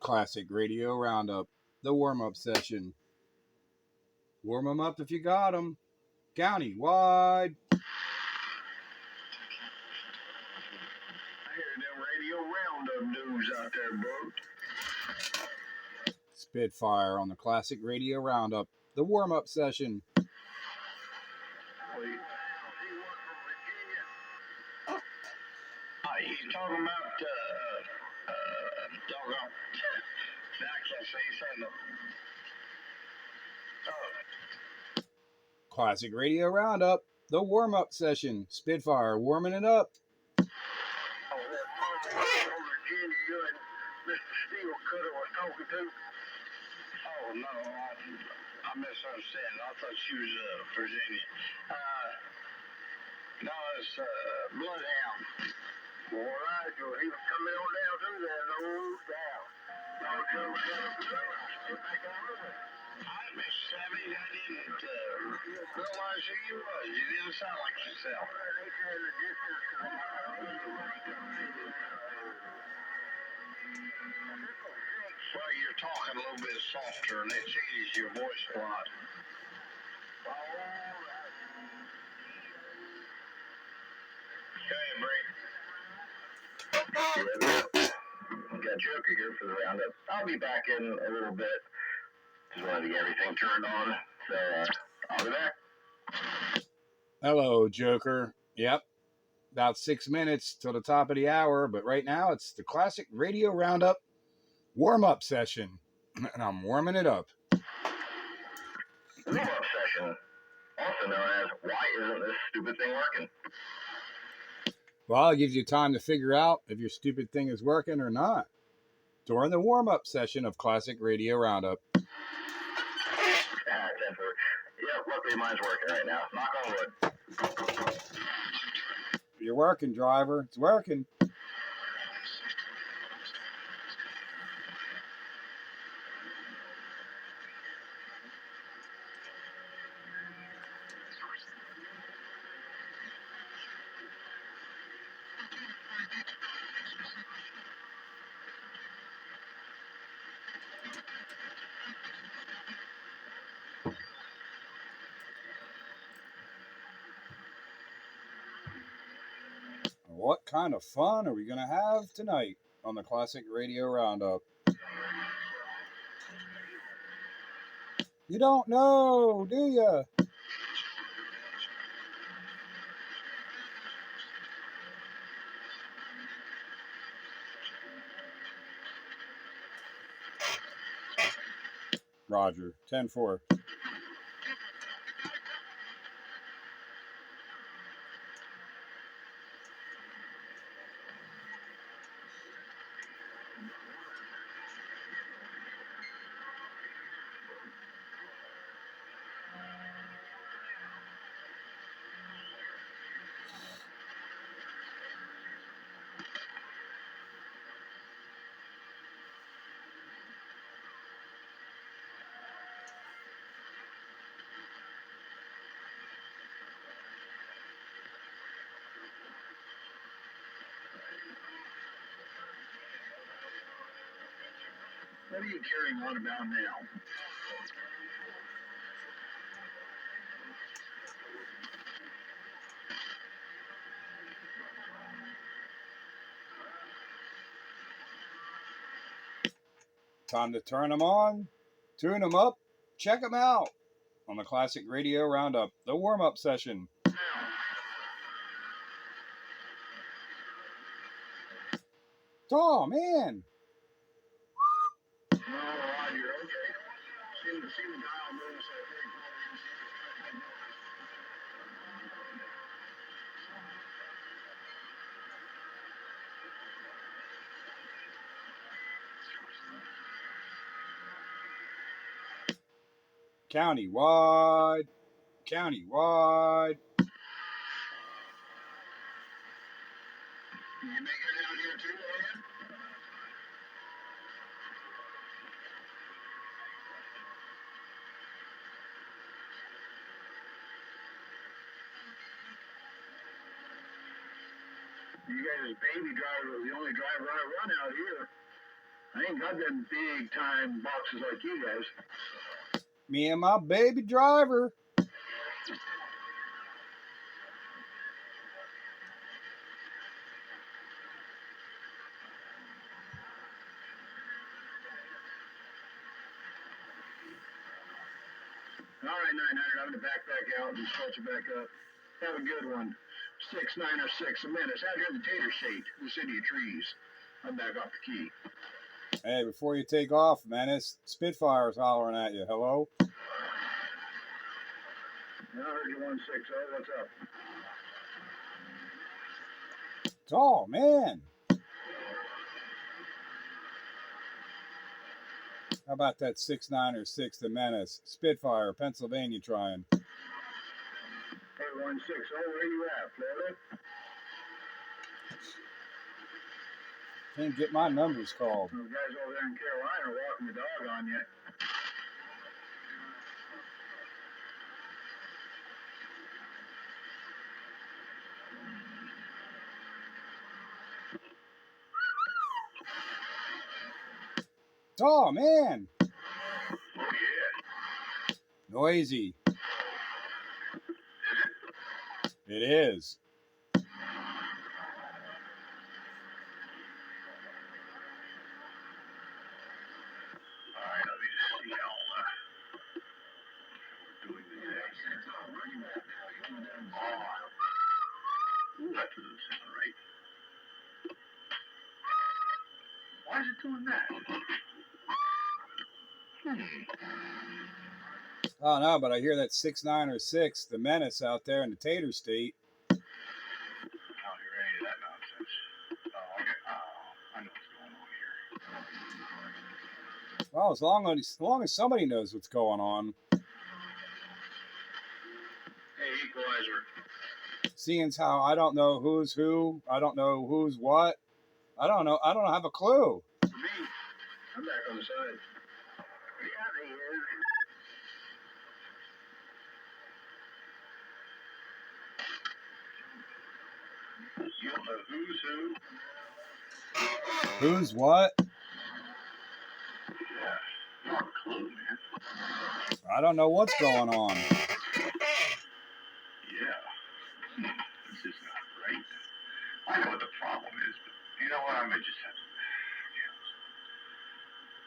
Classic Radio Roundup, the warm-up session. Warm 'em up if you got 'em. County-wide. I hear them radio roundup news out there, bro. Spitfire on the Classic Radio Roundup, the warm-up session. He's talking about, doggone. I can't say something. Classic Radio Roundup, the warm-up session. Spitfire warming it up. Virginia, you and Mr. Steel Cutter was talking to. Oh, no, I misunderstood. I thought she was Virginia. No, it's Bloodhound. All right, well, he was coming on down through there, no doubt. I Miss Sammy, I didn't realize who you was. You didn't sound like yourself. Well, you're talking a little bit softer, and it changes your voice a lot. Hey, Bree. Got Joker here for the roundup. I'll be back in a little bit. Just wanted to get everything turned on. So, I'll be back. Hello, Joker. Yep. About 6 minutes till the top of the hour, but right now it's the Classic Radio Roundup warm-up session. And I'm warming it up. Warm-up session, also known as Why Isn't This Stupid Thing Working? Well, it gives you time to figure out if your stupid thing is working or not during the warm-up session of Classic Radio Roundup. Yeah, luckily mine's working right now. Knock on wood. You're working, driver. It's working. What kind of fun are we going to have tonight on the Classic Radio Roundup? You don't know, do you? Roger, 10-4. What are you carrying on about now? Time to turn them on, tune them up, check them out on the Classic Radio Roundup, the warm-up session. Oh, man. Oh, you're okay. See the dial moves, I think. County-wide, county-wide. You make it down here too, man? You guys, baby driver, the only driver I run out here. I ain't got them big time boxes like you guys. Me and my baby driver. All right, 900. I'm going to back out and start you back up. Have a good one. 6906 a minute. Out here in the tater seat, the city of trees. I'm back off the key. Hey, before you take off, Menace, Spitfire's hollering at you. Hello? I heard you 160. What's up? Oh, man. How about that 6906, the Menace? Spitfire, Pennsylvania trying. Hey, 160. Where you at, Florida? Can't get my numbers called. Those guys over there in Carolina are walking the dog on you. Oh, man. Oh, yeah. Noisy. It is. All right, let me just see how we're doing today. Oh, ooh, that doesn't sound right. Why is it doing that? Oh, no, but I hear that 6906, the Menace out there in the Tater State. I don't hear any of that nonsense. Oh, okay. Oh, I know what's going on here. Well, as long as somebody knows what's going on. Hey, equalizer. Seeing as how I don't know who's who, I don't know who's what. I don't have a clue. For me, I'm back on the side. Yeah, they is. You don't know who's who? Who's what? Yeah, not a clue, man. I don't know what's going on. Yeah. This is not right. I know what the problem is, but you know what? I may just have to.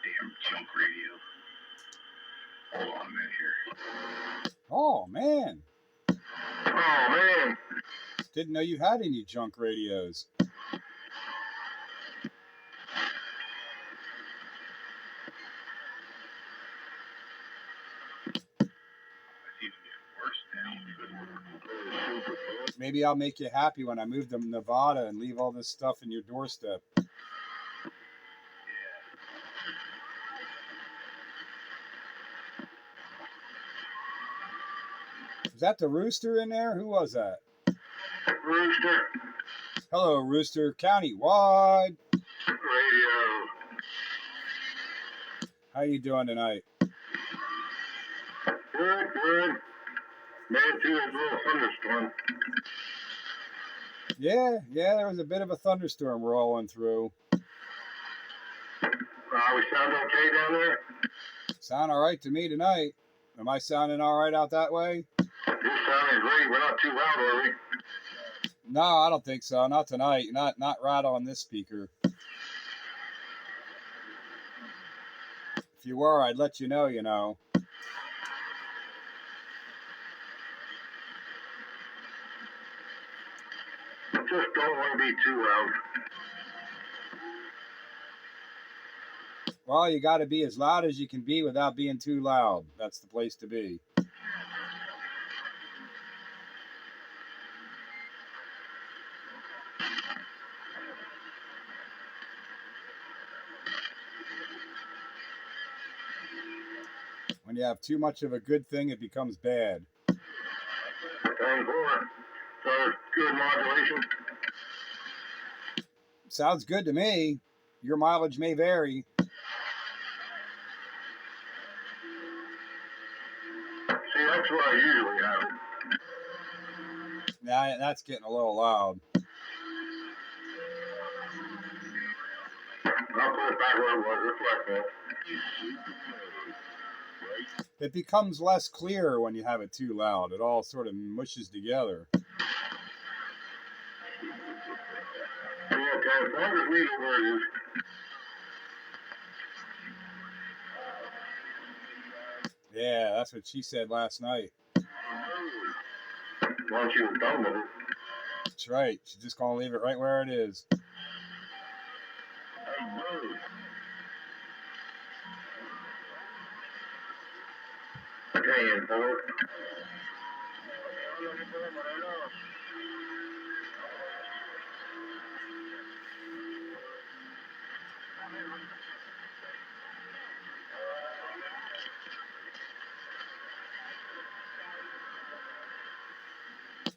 Damn junk radio. Hold on a minute here. Oh, man. Oh, man. Didn't know you had any junk radios. Maybe I'll make you happy when I move to Nevada and leave all this stuff in your doorstep. Was that the Rooster in there? Who was that? Rooster. Hello, Rooster. Countywide. Radio. How you doing tonight? Good, good. Man, too, a little thunderstorm. Yeah, there was a bit of a thunderstorm rolling through. We sound okay down there? Sound all right to me tonight. Am I sounding all right out that way? You're sounding great. We're not too loud, are we? No, I don't think so. Not tonight. Not right on this speaker. If you were, I'd let you know, you know. Just don't want to be too loud. Well, you got to be as loud as you can be without being too loud. That's the place to be. When you have too much of a good thing, it becomes bad. 10-4. So good modulation. Sounds good to me. Your mileage may vary. See, that's what I usually have. Nah, that's getting a little loud. I'll put it back where it was. It's like that. It becomes less clear when you have it too loud. It all sort of mushes together. Yeah, okay. As long as we know where it is. Yeah, that's what she said last night. Once you was done with it. That's right. She's just gonna leave it right where it is. Okay, boy.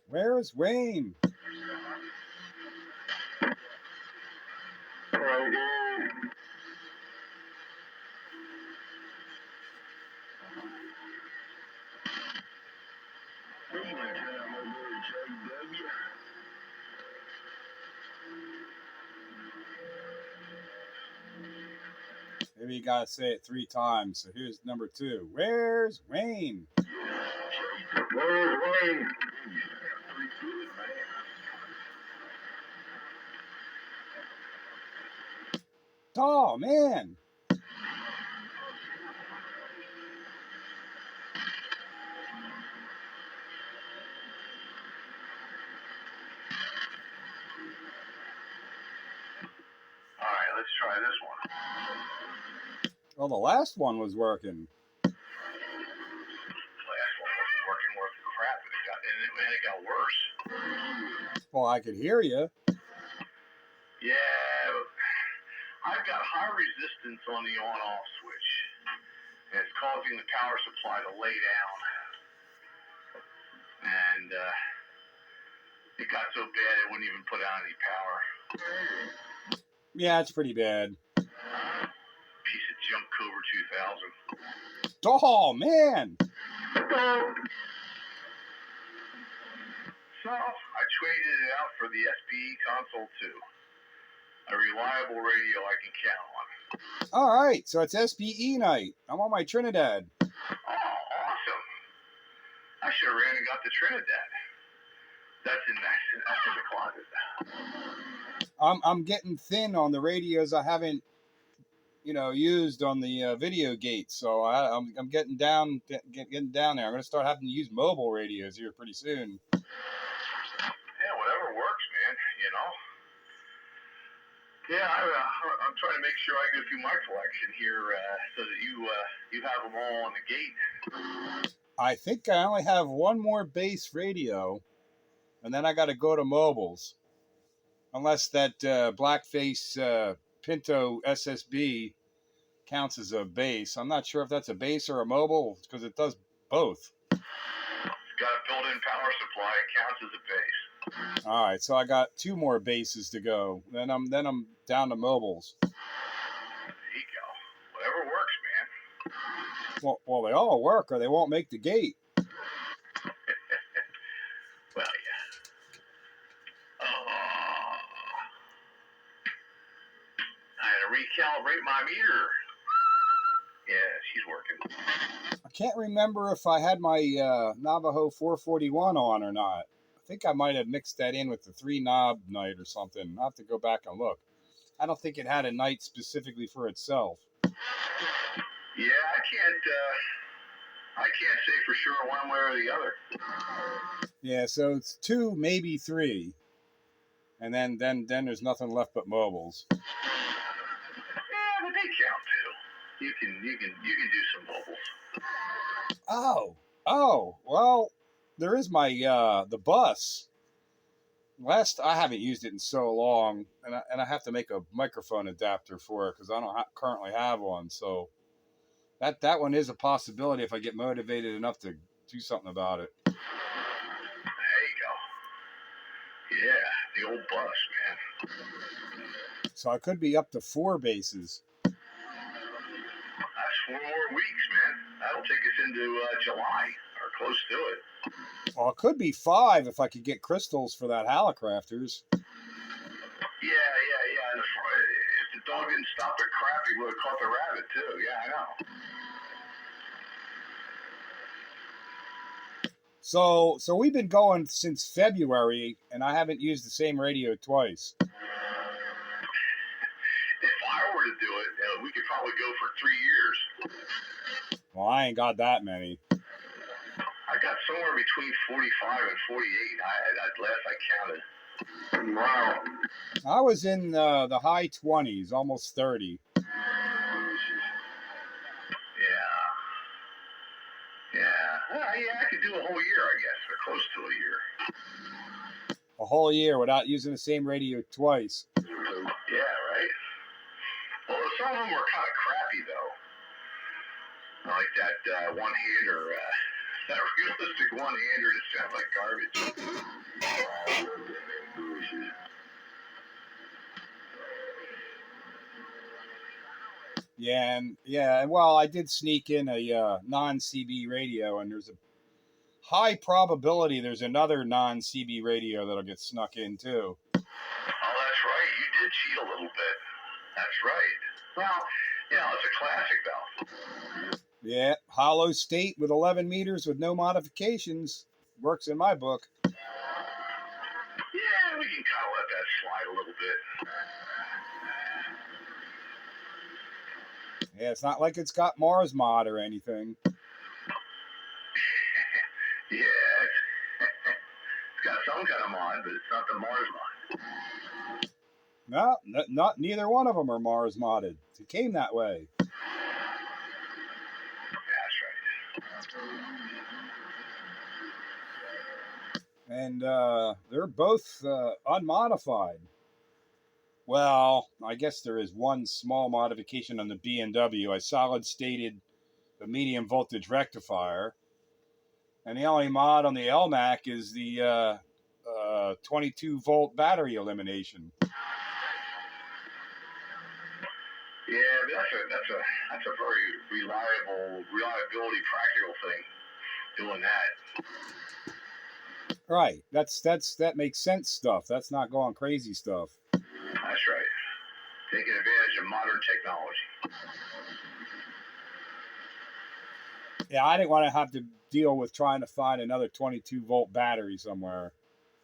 Where's Wayne? Right here. Maybe you gotta say it 3 times. So here's number 2. Where's Wayne? Where's Wayne? Oh man. All right, let's try this one. Well, the last one was working. Last one wasn't working worth the crap, and it got worse. Well, I could hear you. Yeah, I've got high resistance on the on-off switch, and it's causing the power supply to lay down. And it got so bad it wouldn't even put out any power. Yeah, it's pretty bad. Piece of junk Cobra 2000. Oh man. So I traded it out for the SBE Console 2. A reliable radio I can count on. All right, so it's SBE night. I'm on my Trinidad. Oh, awesome. I should have ran and got the Trinidad. That's in the closet. I'm getting thin on the radios. I haven't, used on the video gate. So I'm getting down, getting down there. I'm gonna start having to use mobile radios here pretty soon. Yeah, whatever works, man. Yeah, I'm trying to make sure I go through my collection here so that you have them all on the gate. I think I only have one more base radio, and then I got to go to mobiles. Unless that Blackface Pinto SSB counts as a base. I'm not sure if that's a base or a mobile because it does both. It's got a built-in power supply. It counts as a base. All right, so I got 2 more bases to go. Then I'm down to mobiles. There you go. Whatever works, man. Well, they all work, or they won't make the gate. Well, yeah. I had to recalibrate my meter. Yeah, she's working. I can't remember if I had my Navajo 441 on or not. I think I might have mixed that in with the 3-knob night or something. I'll have to go back and look. I don't think it had a night specifically for itself. Yeah, I can't say for sure one way or the other. Yeah, so it's 2, maybe 3, and then there's nothing left but mobiles. Yeah, but they count too. You can do some mobiles. Oh, well, there is my the bus. I haven't used it in so long, and I have to make a microphone adapter for it because I don't currently have one. So that one is a possibility if I get motivated enough to do something about it. There you go. Yeah, the old bus, man. So I could be up to 4 bases. That's 4 more weeks, man. That'll take us into July or close to it. Well, it could be 5 if I could get crystals for that Hallicrafters. Yeah. If the dog didn't stop at crap, he would have caught the rabbit too. Yeah, I know. So we've been going since February, and I haven't used the same radio twice. If I were to do it, we could probably go for 3 years. Well, I ain't got that many. I got somewhere between 45 and 48. At last I counted. Wow. I was in the high 20s, almost 30. Yeah, I could do a whole year, I guess, or close to a year. A whole year without using the same radio twice. Yeah, right? Well, some of them were kind of crappy, though. Like that one-hander, that realistic one-hander that sounds like garbage. Yeah, well, I did sneak in a non-CB radio, and there's a high probability there's another non-CB radio that'll get snuck in too. Oh, that's right. You did cheat a little bit. That's right. Well, it's a classic, though. Yeah, hollow state with 11 meters with no modifications. Works in my book. Yeah, we can kind of let that slide a little bit. Yeah, it's not like it's got Mars mod or anything. Yeah, it's got some kind of mod, but it's not the Mars mod. No, not neither one of them are Mars modded. It came that way. That's right. And they're both unmodified. Well, I guess there is one small modification on the B&W. I solid stated the medium voltage rectifier. And the only mod on the LMAC is the 22 volt battery elimination. Yeah, but that's a very reliability practical thing. Doing that. Right. That makes sense stuff. That's not going crazy stuff. That's right. Taking advantage of modern technology. Yeah, I didn't want to have to deal with trying to find another 22 volt battery somewhere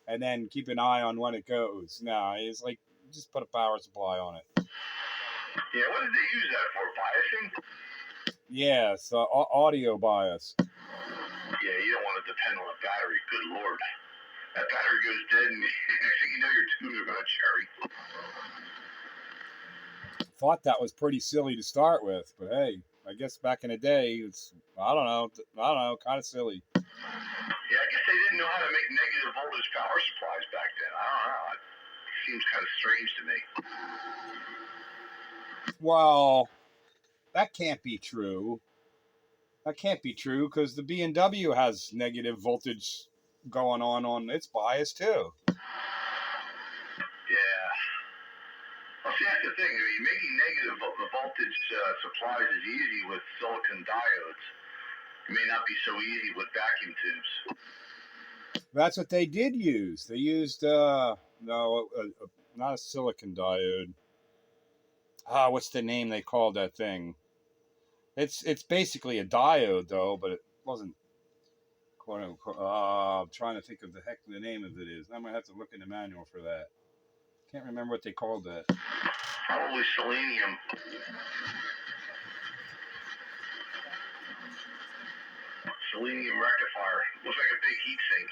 and then keep an eye on when it goes. No, it's like just put a power supply on it. Yeah, what did they use that for? Biasing? Yeah, so audio bias. Yeah, you don't want to depend on a battery. Good Lord. That battery goes dead and next thing you know your tubes are going to cherry. Thought that was pretty silly to start with, but hey, I guess back in the day, it's, I don't know, kind of silly. Yeah, I guess they didn't know how to make negative voltage power supplies back then. I don't know. It seems kind of strange to me. Well, that can't be true. That can't be true because the B&W has negative voltage going on its bias too. Yeah. Well, see, that's the thing. I mean, making negative voltage supplies is easy with silicon diodes. It may not be so easy with vacuum tubes. That's what they did use. They used not a silicon diode. What's the name they called that thing? It's basically a diode though, but it wasn't quote unquote. I'm trying to think of the name of it is. I'm gonna have to look in the manual for that. Can't remember what they called that. Probably selenium. Selenium rectifier. Looks like a big heat sink.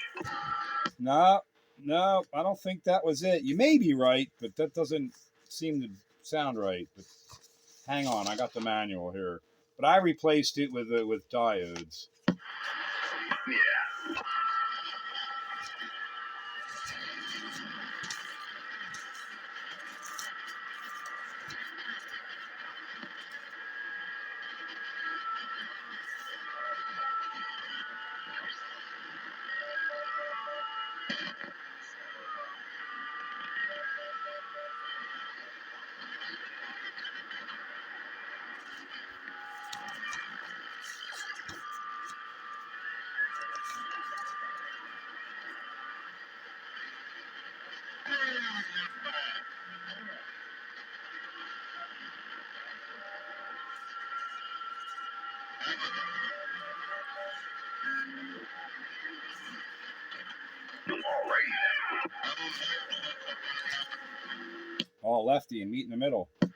No, I don't think that was it. You may be right, but that doesn't seem to sound right. But hang on, I got the manual here. But I replaced it with diodes. Yeah. all lefty and meet in the middle. Yeah.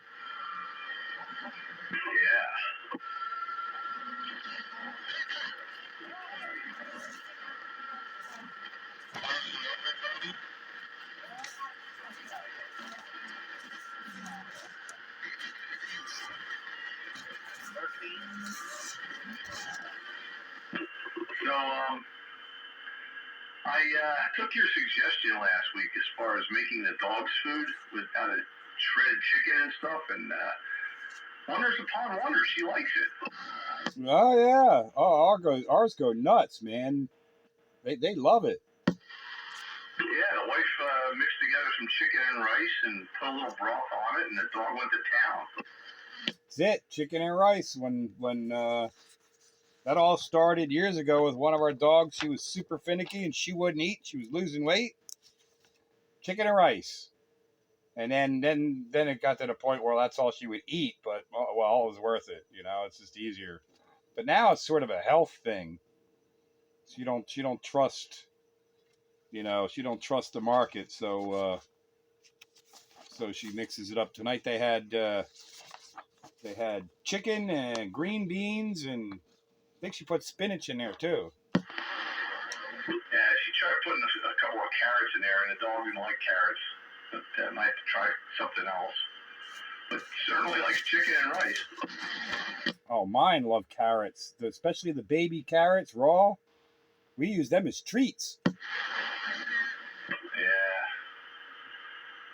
So, I took your suggestion last week as far as making the dog's food with kind of shredded chicken and stuff, and wonders upon wonders, she likes it. Oh yeah. Oh, ours go nuts, man. They love it. Yeah, the wife mixed together some chicken and rice and put a little broth on it, and the dog went to town. That's it. Chicken and rice. When that all started years ago with one of our dogs. She was super finicky and she wouldn't eat. She was losing weight. Chicken and rice. And then it got to the point where that's all she would eat. But well, it was worth it. You know, it's just easier. But now it's sort of a health thing. She don't trust. You know, she don't trust the market. So she mixes it up. Tonight they had chicken and green beans, and I think she put spinach in there too. Yeah, she tried putting a couple of carrots in there, and the dog didn't like carrots. But I might have to try something else. But certainly likes chicken and rice. Oh, mine love carrots, especially the baby carrots raw. We use them as treats. Yeah.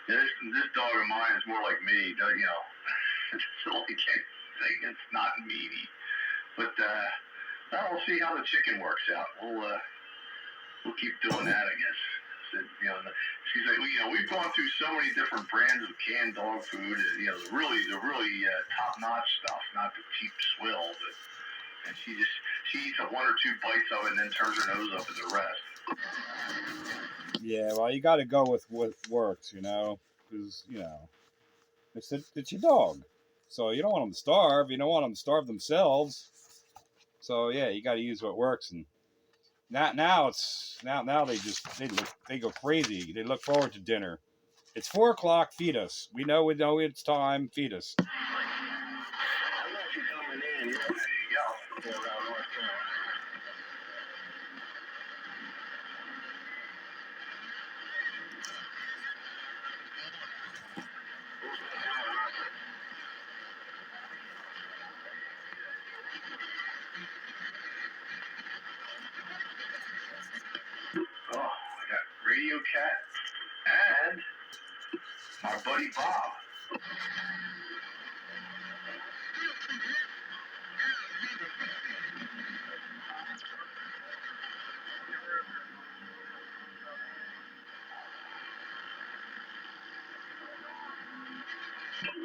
This dog of mine is more like me. You know, it's like anything. It's not meaty. But we'll see how the chicken works out. We'll keep doing that, I guess. You know, she's like, you know, we've gone through so many different brands of canned dog food. You know, the really top-notch stuff, not the cheap swill. But and she eats one or two bites of it and then turns her nose up at the rest. Yeah, well, you got to go with what works, you know, because you know it's your dog, so you don't want them to starve. You don't want them to starve themselves. So yeah, you got to use what works. And now they go crazy. They look forward to dinner. It's 4:00. Feed us. We know it's time. Feed us. I'm actually coming in. Yeah, there you go. Oh, I got Radio Cat and my buddy Bob.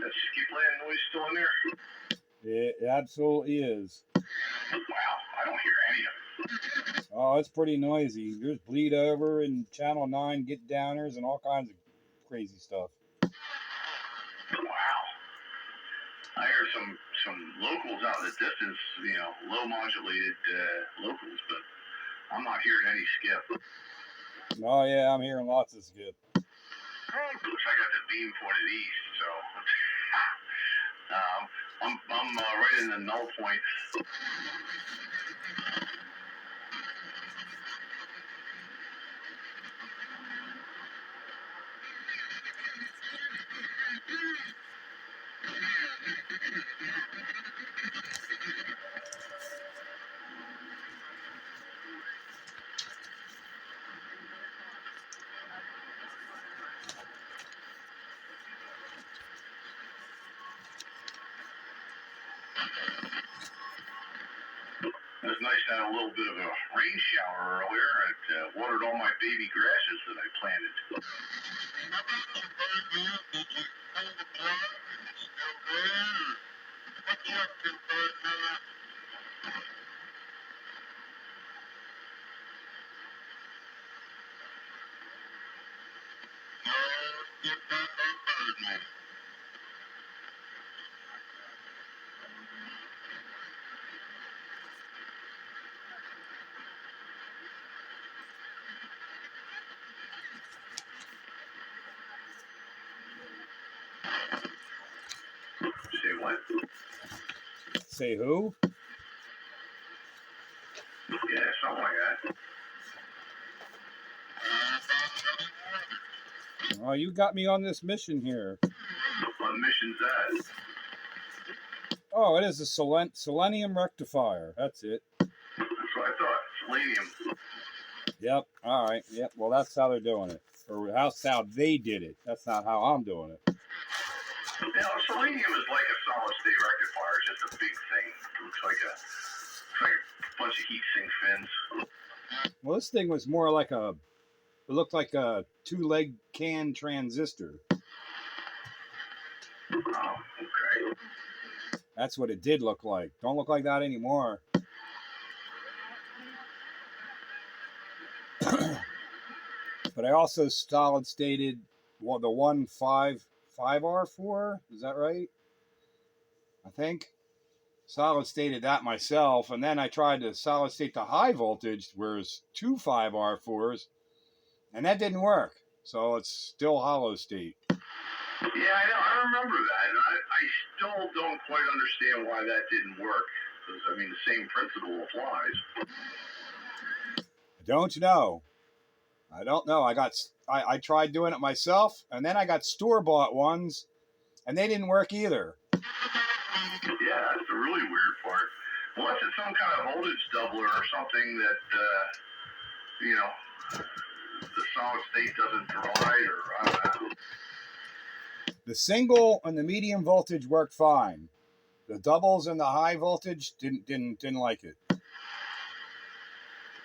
That skipland noise still in there? It absolutely is. Wow, I don't hear any of it. Oh, it's pretty noisy. There's bleed over and Channel 9 get downers and all kinds of crazy stuff. Wow. I hear some locals out in the distance, you know, low modulated locals, but I'm not hearing any skip. Oh yeah, I'm hearing lots of skip. Looks like I got the beam pointed east, so I'm right in the null point. It was nice to have a little bit of a rain shower earlier. It watered all my baby grasses that I planted. Say who? Yeah, something like that. Oh, you got me on this mission here. What mission's that? Oh, it is a selenium rectifier. That's it. That's what I thought. Selenium. Yep. All right. Yep. Well, that's how they're doing it, or that's how they did it. That's not how I'm doing it. Selenium is like a solid state rectifier. It's just a big thing. It looks like a bunch of heat sink fins. Well, this thing was more like it looked like a 2-leg can transistor. Oh, okay. That's what it did look like. Don't look like that anymore. But I also solid stated the 5R4. Is that right? I think. Solid stated that myself, and then I tried to solid state the high voltage, whereas 2 5R4s, and that didn't work. So it's still hollow state. Yeah, I know. I remember that. And I still don't quite understand why that didn't work. Because, I mean, the same principle applies. Don't know. I don't know. I tried doing it myself, and then I got store-bought ones, and they didn't work either. Yeah, that's the really weird part. Unless it's some kind of voltage doubler or something that, the solid state doesn't provide, or I don't know. The single and the medium voltage worked fine. The doubles and the high voltage didn't like it. And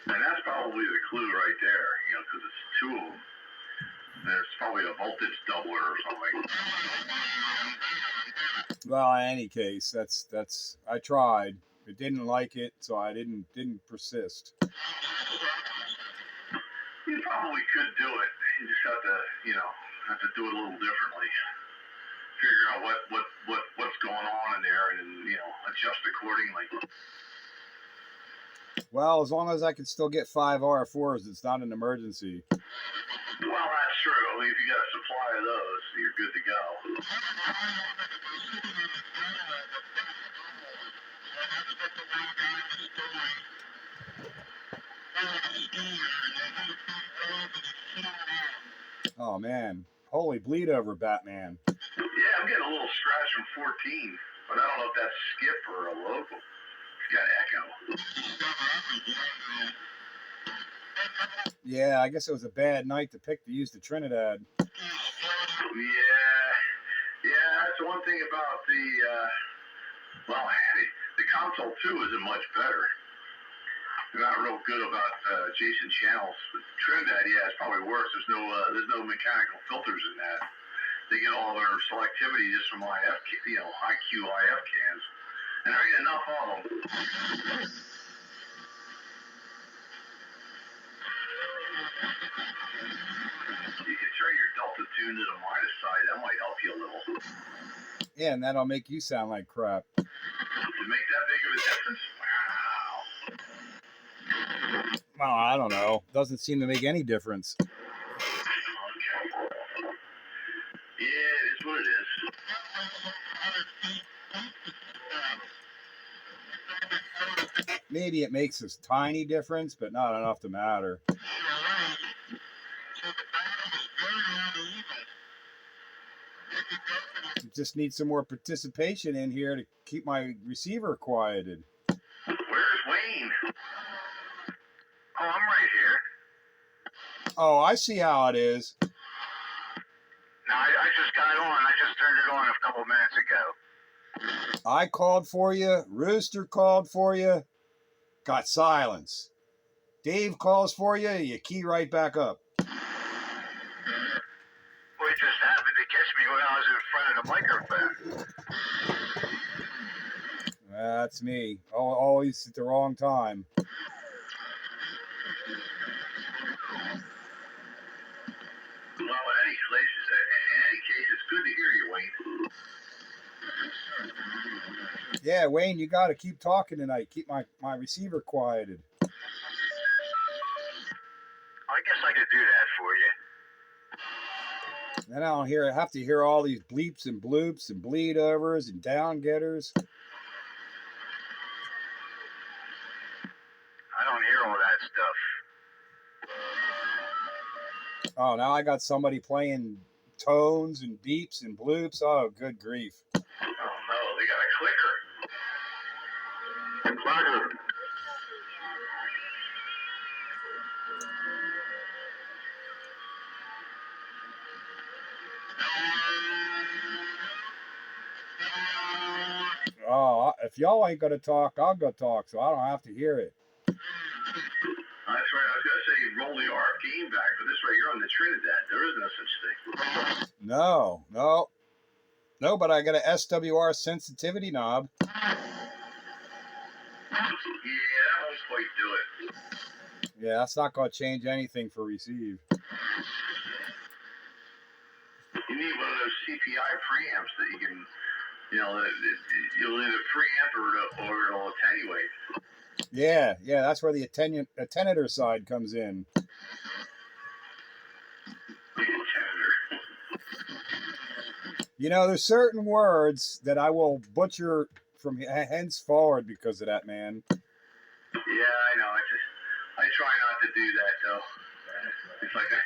that's probably the clue right there, because it's two of them. There's probably a voltage doubler or something. Well, in any case, that's I tried. It didn't like it, so I didn't persist. You probably could do it. You just have to, do it a little differently. Figure out what's going on in there, and adjust accordingly. Well, as long as I can still get 5R4s, it's not an emergency. Well, that's true. I mean, if you got a supply of those, you're good to go. Oh man, holy bleed over, Batman. Yeah, I'm getting a little scratch from 14, but I don't know if that's skip or a local. It's got echo. Yeah, I guess it was a bad night to use the Trinidad. Yeah, that's the one thing about the console 2 isn't much better. They're not real good about adjacent channels. But Trinidad, yeah, it's probably worse. There's no mechanical filters in that. They get all their selectivity just from IF, high Q IF cans, and there ain't enough of them. You can turn your delta tune to the minus side. That might help you a little. Yeah, and that'll make you sound like crap. To make that big of a difference? Wow. Well, I don't know. Doesn't seem to make any difference. Okay. Yeah, it is what it is. Maybe it makes a tiny difference, but not enough to matter. Just need some more participation in here to keep my receiver quieted. Where's Wayne? Oh, I'm right here. Oh, I see how it is. No, I just got on. I just turned it on a couple minutes ago. I called for you. Rooster called for you. Got silence. Dave calls for you. You key right back up. Well, it just happened to catch me when I was in front of the microphone. That's me. Always at the wrong time. Well, in any case, it's good to hear you, Wayne. Yeah, Wayne, you got to keep talking tonight. Keep my receiver quieted. I guess I could do that for you. Then I don't have to hear all these bleeps and bloops and bleed overs and down getters. Oh, now I got somebody playing tones and beeps and bloops. Oh, good grief. Oh no, they got a clicker. Clicker. Oh, if y'all ain't gonna talk, I'll go talk, so I don't have to hear it. That's right. I was gonna say roll the RF game back, but this right here on the Trinidad, there is no such thing. No, but I got a SWR sensitivity knob. Yeah, that won't quite do it. Yeah, that's not gonna change anything for receive. You need one of those CPI preamps that you can, you'll either preamp or it'll attenuate. Yeah, that's where the attenuator side comes in. There's certain words that I will butcher from henceforward because of that, man. Yeah, I know. I try not to do that though. It's like I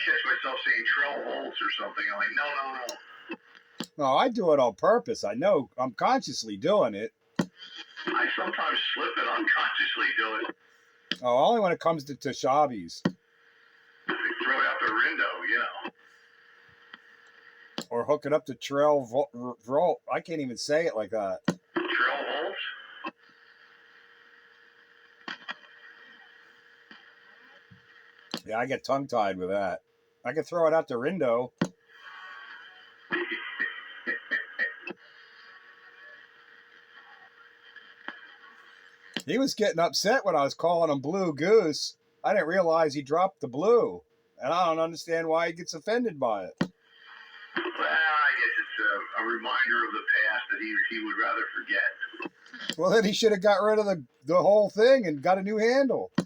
catch myself saying trail holes or something. I'm like, no. No, I do it on purpose. I know I'm consciously doing it. I sometimes slip and unconsciously do it. Oh, only when it comes to Tashabis. Throw it out the window, Or hook it up to trail volt. I can't even say it like that. Trail holes? Yeah, I get tongue-tied with that. I can throw it out the window. He was getting upset when I was calling him Blue Goose. I didn't realize he dropped the blue. And I don't understand why he gets offended by it. Well, I guess it's a reminder of the past that he would rather forget. Well, then he should have got rid of the whole thing and got a new handle. Yeah, he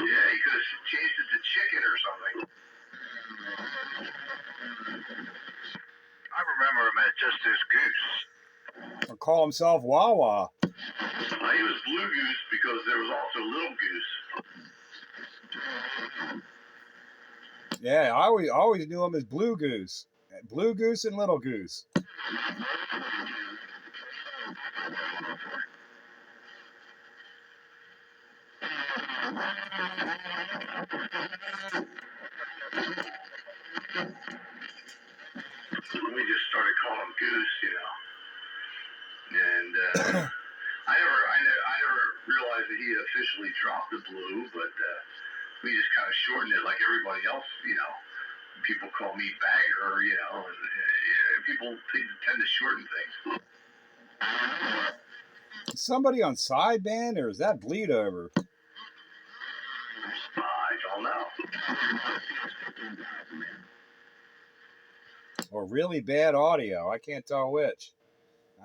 could have changed it to chicken or something. I remember him as just this goose. Or call himself Wawa. He was Blue Goose because there was also Little Goose. Yeah, I always knew him as Blue Goose. Blue Goose and Little Goose. We just started calling him Goose, and I never realized that he had officially dropped the blue, but we just kind of shortened it like everybody else, People call me Bagger, and people tend to shorten things. Somebody on sideband, or is that bleed over? I don't know. Or really bad audio. I can't tell which.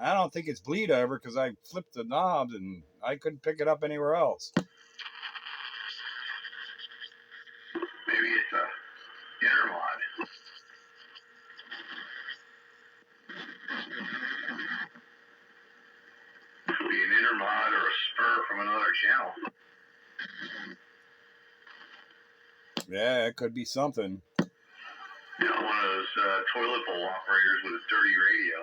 I don't think it's bleed over because I flipped the knobs and I couldn't pick it up anywhere else. Maybe it's a intermod. Could be an intermod or a spur from another channel. Yeah, it could be something. One of those toilet bowl operators with a dirty radio.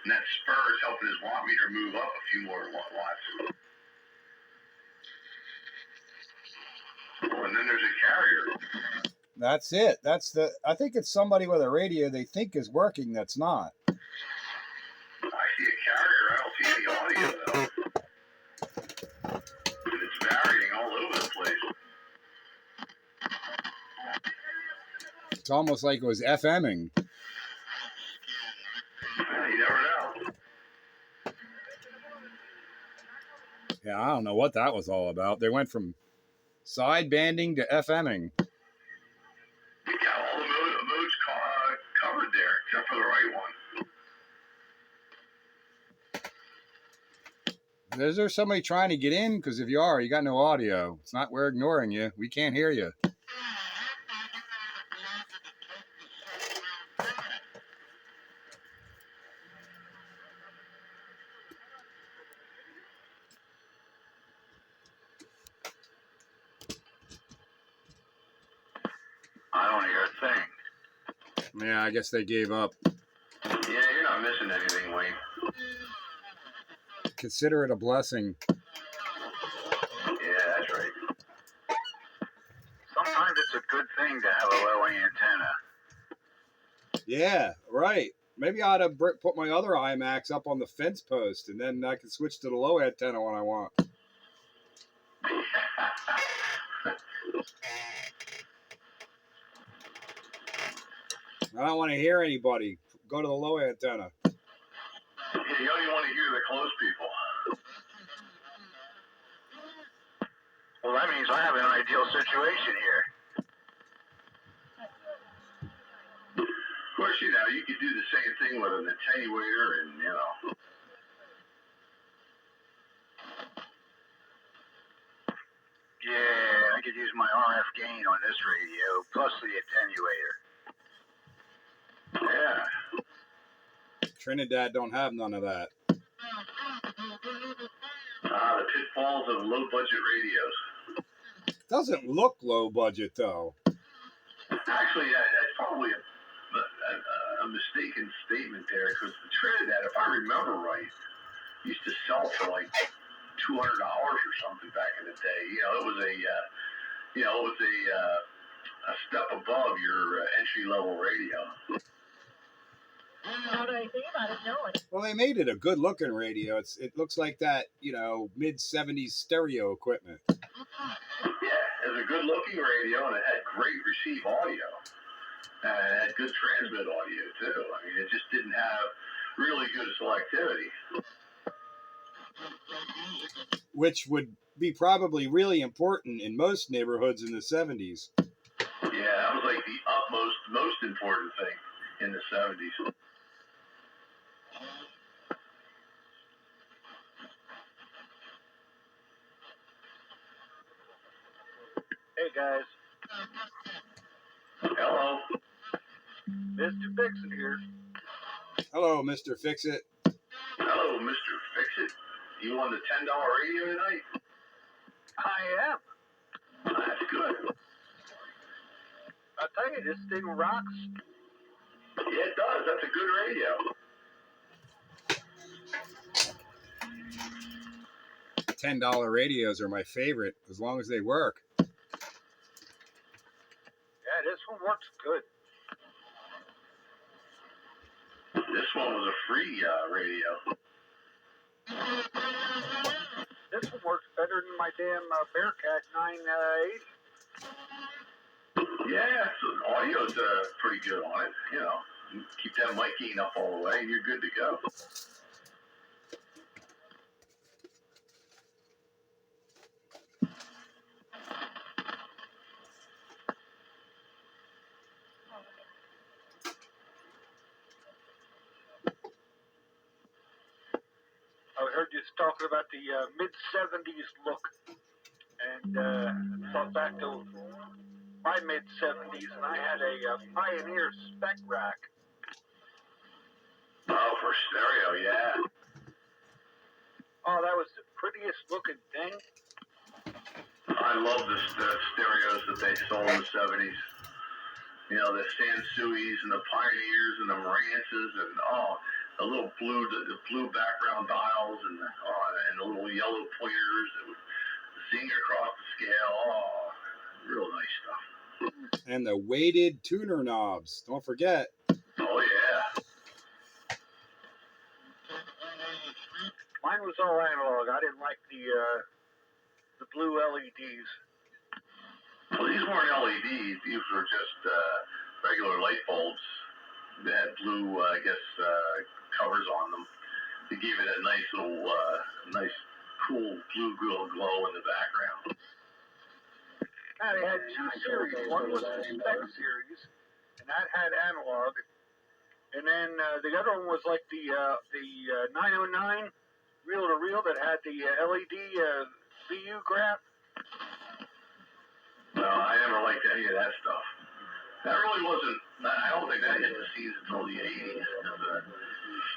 And that spur is helping his watt meter move up a few more watts. Oh, and then there's a carrier. That's it. I think it's somebody with a radio they think is working that's not. I see a carrier. I don't see any audio though. And it's varying all over the place. It's almost like it was FMing. You never know. Yeah, I don't know what that was all about. They went from sidebanding to FMing. You got all the modes covered there, except for the right one. Is there somebody trying to get in? Because if you are, you got no audio. It's not we're ignoring you. We can't hear you. I don't hear a thing. Yeah, I guess they gave up. Yeah, you're not missing anything, Wayne. Consider it a blessing. Yeah, that's right. Sometimes it's a good thing to have a low antenna. Yeah, right. Maybe I ought to put my other IMAX up on the fence post, and then I can switch to the low antenna when I want. I don't want to hear anybody. Go to the low antenna. Yeah, you only want to hear the close people. Well, that means I have an ideal situation here. Of course, you know, you could do the same thing with an attenuator and, you know. Yeah, I could use my RF gain on this radio, plus the attenuator. Yeah. Trinidad don't have none of that. The pitfalls of low-budget radios. Doesn't look low budget, though. Actually, that's probably a mistaken statement there, because the Trinidad, if I remember right, used to sell for like $200 or something back in the day. You know, it was a step above your entry-level radio. Well, they made it a good-looking radio. It looks like that, mid-'70s stereo equipment. Yeah, it was a good-looking radio, and it had great receive audio. And it had good transmit audio, too. I mean, it just didn't have really good selectivity. Which would be probably really important in most neighborhoods in the 70s. Yeah, that was like the most important thing in the 70s. Hey, guys. Hello. Mr. Fix-It here. Hello, Mr. Fix-It. Hello, Mr. Fix-It. You on the $10 radio tonight? I am. That's good. I'll tell you, this thing rocks. Yeah, it does. That's a good radio. $10 radios are my favorite, as long as they work. Yeah, this one works good. This one was a free radio. This one works better than my damn Bearcat 980. Yeah, so the audio's pretty good on it. You know, you keep that mic gain up all the way, and you're good to go. I heard you talking about the mid-'70s look, and thought back to my mid-'70s, and I had a Pioneer spec rack. Oh, for stereo, yeah. Oh, that was the prettiest looking thing. I love the stereos that they sold in the 70s. You know, the Sansuis and the Pioneers and the Marances and, the little blue background dials and the little yellow pointers that would zing across the scale. Oh, real nice stuff. And the weighted tuner knobs. Don't forget. Oh, yeah. Mine was all analog. I didn't like the blue LEDs. Well, these weren't LEDs. These were just regular light bulbs that had blue, covers on them. They gave it a nice little, nice, cool blue glow in the background. Now, they had two series. One was the spec series, and that had analog. And then the other one was like the 909 reel-to-reel that had the LED VU graph. No, I never liked any of that stuff. That really wasn't, I don't think that hit the seas until the 80s.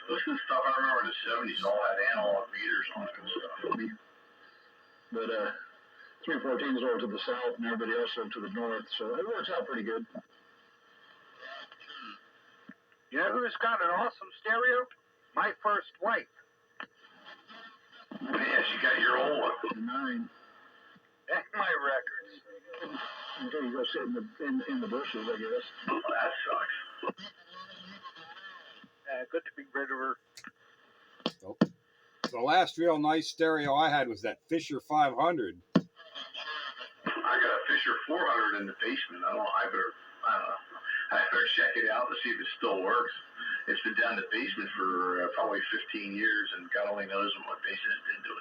Most of the stuff I remember in the 70s all had analog meters on it and stuff. But 314 is over to the south and everybody else over to the north, so it works out pretty good. You know who's got an awesome stereo? My first wife. Yeah, she got your old one. 9. And my records. Until you go sit in the bushes, I guess. Oh, that sucks. Good to be rid of her. So, the last real nice stereo I had was that Fisher 500. I got a Fisher 400 in the basement. I don't know. I better check it out to see if it still works. It's been down in the basement for probably 15 years, and God only knows what bassist did to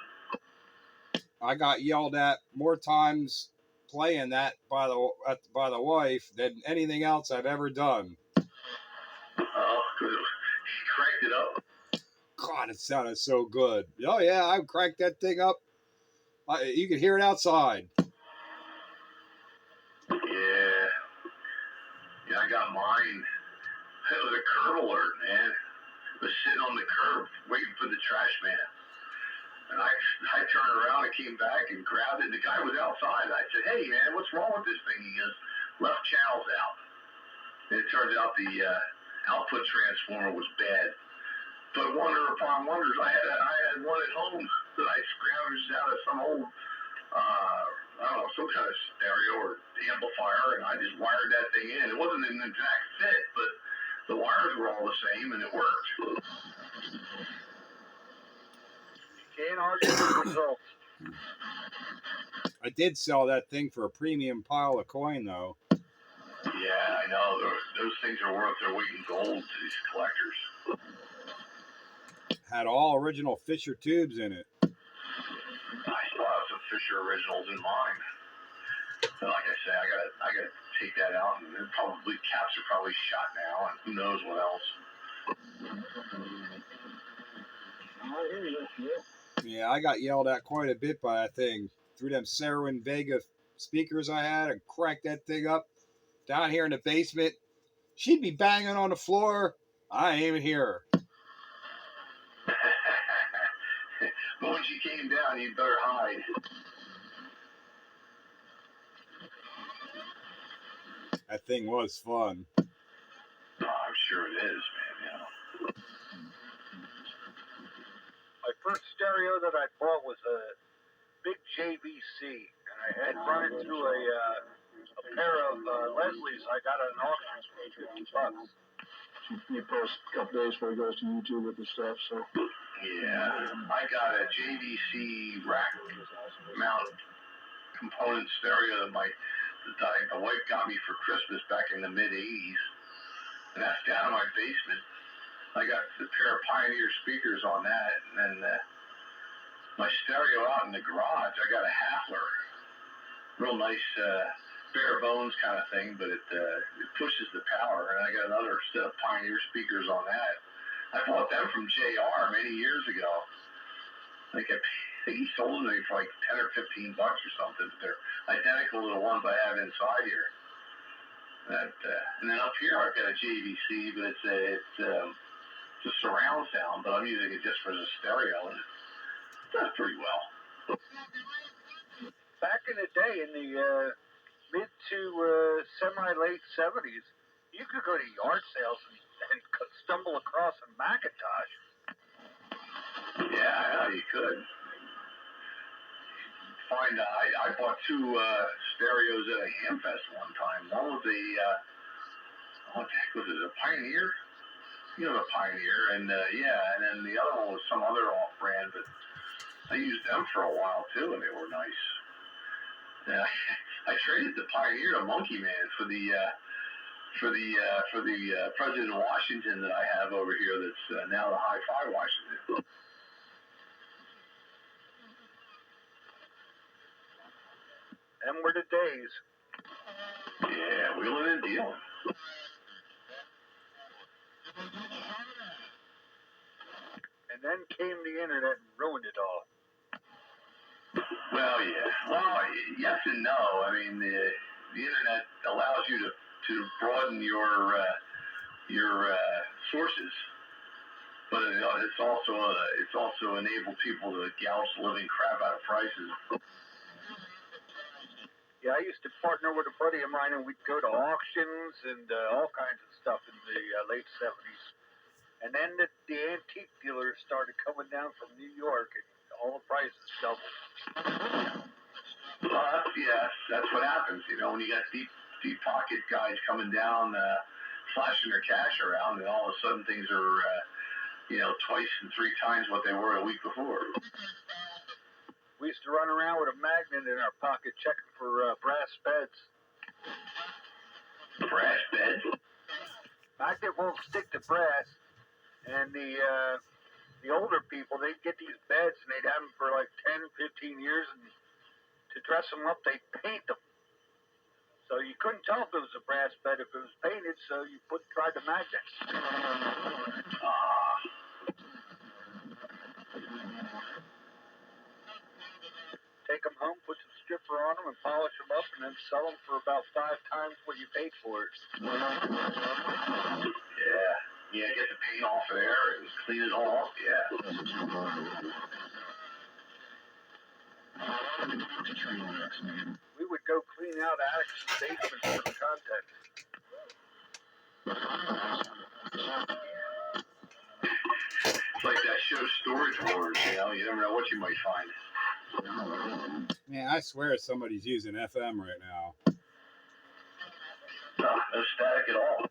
it. I got yelled at more times playing that by the wife than anything else I've ever done. Oh, because she cranked it up. God, it sounded so good. Oh yeah, I cranked that thing up. You could hear it outside. Yeah. Yeah, I got mine. It was a curb alert, man. I was sitting on the curb waiting for the trash man. And I turned around and came back and grabbed it. The guy was outside. I said, hey, man, what's wrong with this thing? He goes, left channel's out. And it turns out the output transformer was bad. But wonder upon wonders, I had one at home that I scrounged out of some old, I don't know, some kind of stereo or amplifier, and I just wired that thing in. It wasn't an exact fit, but the wires were all the same, and it worked. Can't argue with results. I did sell that thing for a premium pile of coin, though. Yeah, I know. Those things are worth their weight in gold to these collectors. Had all original Fisher tubes in it. I still have some Fisher originals in mine. So like I say, I gotta take that out, and probably caps are probably shot now, and who knows what else. Yeah, I got yelled at quite a bit by that thing. Through them Sarwin Vega speakers I had and cranked that thing up down here in the basement. She'd be banging on the floor. I ain't even hear her. But when she came down, you'd better hide. That thing was fun. Oh, I'm sure it is, man. You know. My first stereo that I bought was a big JVC, and I had run it through a pair of Leslie's I got at an auction for $50. You post a couple days before it goes to YouTube with the stuff, so. Yeah, I got a JVC rack mount component stereo that my wife got me for Christmas back in the mid '80s, and that's down in my basement. I got a pair of Pioneer speakers on that, and then my stereo out in the garage. I got a Hafler, real nice bare bones kind of thing, but it pushes the power, and I got another set of Pioneer speakers on that. I bought them from JR many years ago. I think he sold them to me for like $10 or $15 or something. But they're identical to the ones I have inside here. And then up here I've got a JVC, but it's a surround sound, but I'm using it just for the stereo, and it does pretty well. Back in the day, in the mid to semi-late 70s, you could go to yard sales and stumble across a Macintosh. Yeah, you could. I bought two stereos at a Hamfest one time. One was what the heck was it, a Pioneer? You know, a Pioneer, and and then the other one was some other off-brand, but I used them for a while too, and they were nice. Yeah, I traded the Pioneer to Monkey Man for the President Washington that I have over here. That's now the Hi-Fi Washington. Them were the days. Yeah, wheeling and dealing. And then came the internet and ruined it all. Well, yeah. Well, yes and no. I mean, the internet allows you to broaden your sources, but it's also enabled people to gouge the living crap out of prices. Yeah, I used to partner with a buddy of mine, and we'd go to auctions and all kinds of stuff in the late 70s. And then the antique dealers started coming down from New York, and all the prices doubled. Yeah, that's what happens, you know, when you got deep pocket guys coming down, flashing their cash around, and all of a sudden things are, you know, twice and three times what they were a week before. We used to run around with a magnet in our pocket checking for brass beds. Brass beds? Magnet won't stick to brass, and the older people, they'd get these beds and they'd have them for like 10, 15 years, and to dress them up, they'd paint them. So you couldn't tell if it was a brass bed if it was painted, so you tried the magnet. Take them home, put some stripper on them, and polish them up, and then sell them for about 5 times what you paid for it. Yeah, get the paint off of there and clean it all up, yeah. We would go clean out attics and basements for the content. It's like that show Storage Wars, you know, you never know what you might find. Man, I swear somebody's using FM right now. No static at all.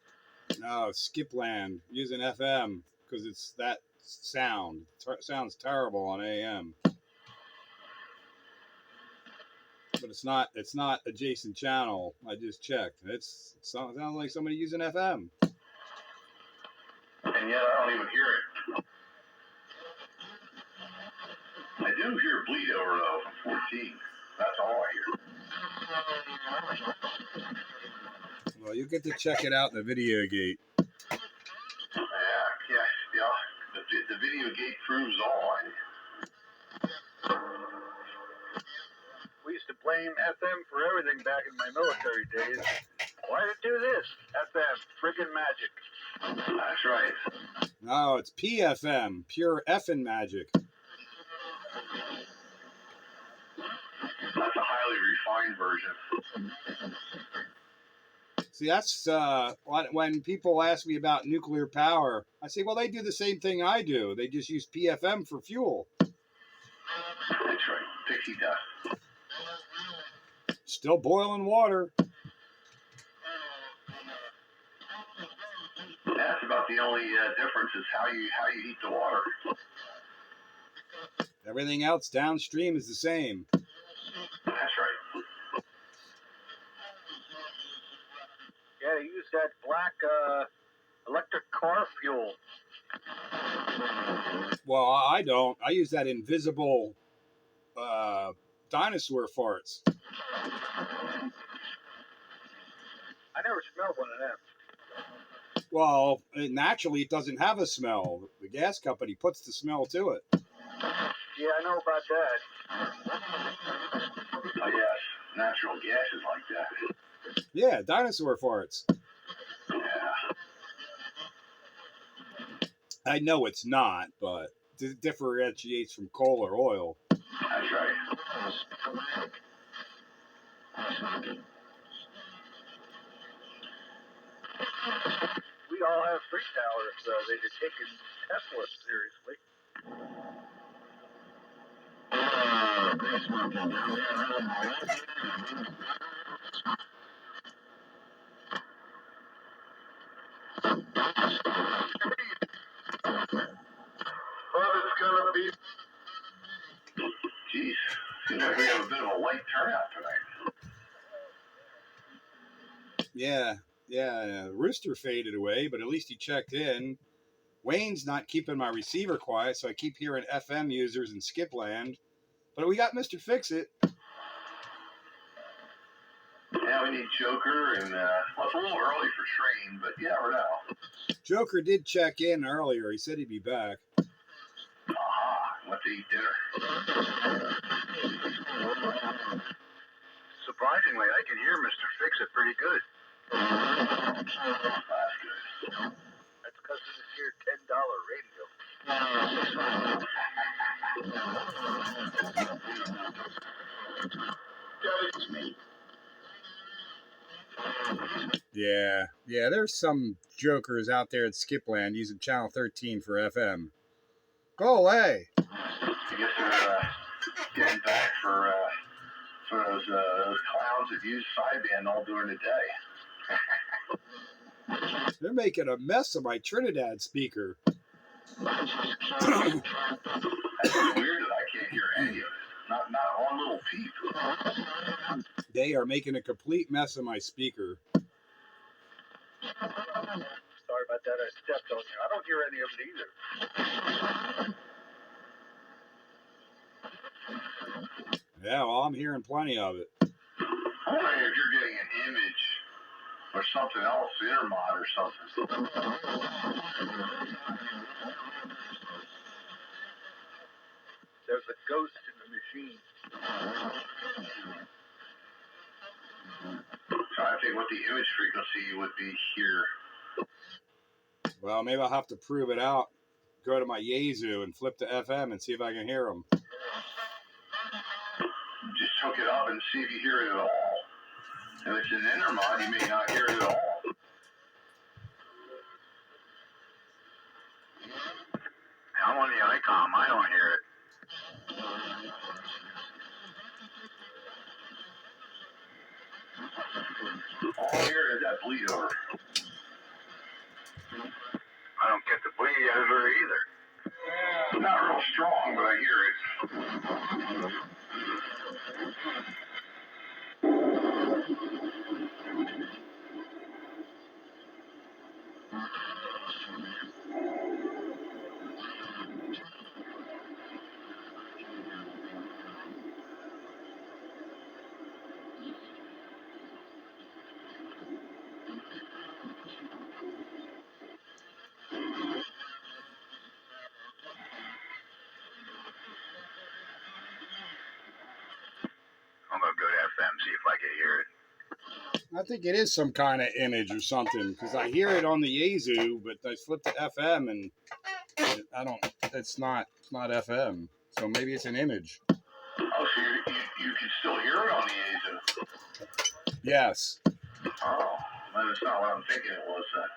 No, Skipland using FM because it's that sound. Sounds terrible on AM. But it's not adjacent channel. I just checked. It sounds like somebody using FM. And yet I don't even hear it. I do hear bleed over though from 14. That's all I hear. Well, you get to check it out in the video gate. Yeah. The video gate proves all. We used to blame FM for everything back in my military days. Why did it do this? FM, friggin' magic. That's right. No, it's PFM, pure effing magic. That's a highly refined version. See, that's when people ask me about nuclear power, I say, well, they do the same thing I do. They just use PFM for fuel. That's right. Pixie dust. Still boiling water. That's about the only difference is how you heat the water. Everything else downstream is the same. That's right. Yeah, they use that black electric car fuel. Well, I don't. I use that invisible dinosaur farts. I never smelled one of them. Well, naturally, it doesn't have a smell. The gas company puts the smell to it. Yeah, I know about that. Oh, yes. Natural gas is like that. Yeah, dinosaur farts. Yeah. I know it's not, but it differentiates from coal or oil. That's right. We all have freestylers. They've taken Tesla seriously. Well, it's gonna be. Jeez, seems like we have a bit of a light turnout tonight. Yeah. Rooster faded away, but at least he checked in. Wayne's not keeping my receiver quiet, so I keep hearing FM users in Skipland. But we got Mr. Fix-It. Yeah, we need Joker, and well, it's a little early for Train, but you never know. Joker did check in earlier. He said he'd be back. Went to eat dinner. Surprisingly, I can hear Mr. Fix-It pretty good. That's good. That's because of this here $10 radio. Yeah, there's some jokers out there at Skipland using Channel 13 for FM. Go away. I guess they're getting back for those clowns that use sideband all during the day. They're making a mess of my Trinidad speaker. That's weird that I can't hear any of it. Not one little peep. They are making a complete mess of my speaker. Sorry about that. I stepped on you. I don't hear any of it either. Yeah, well, I'm hearing plenty of it. I wonder if you're getting an image or something else, intermod or something. There's a ghost in the machine. Trying to think what the image frequency would be here. Well, maybe I'll have to prove it out. Go to my Yazoo and flip to FM and see if I can hear them. Just hook it up and see if you hear it at all. If it's an intermod, you may not hear it at all. I'm on the ICOM. I don't hear it. All I hear is that bleed over. I don't get the bleed over either. Not real strong, but I hear it. I'm gonna go to FM, see if I can hear it. I think it is some kind of image or something because I hear it on the Yazoo, but I flip to FM and I don't. It's not FM. So maybe it's an image. Oh, so you can still hear it on the Yazoo? Yes. Oh, that's not what I'm thinking it was then.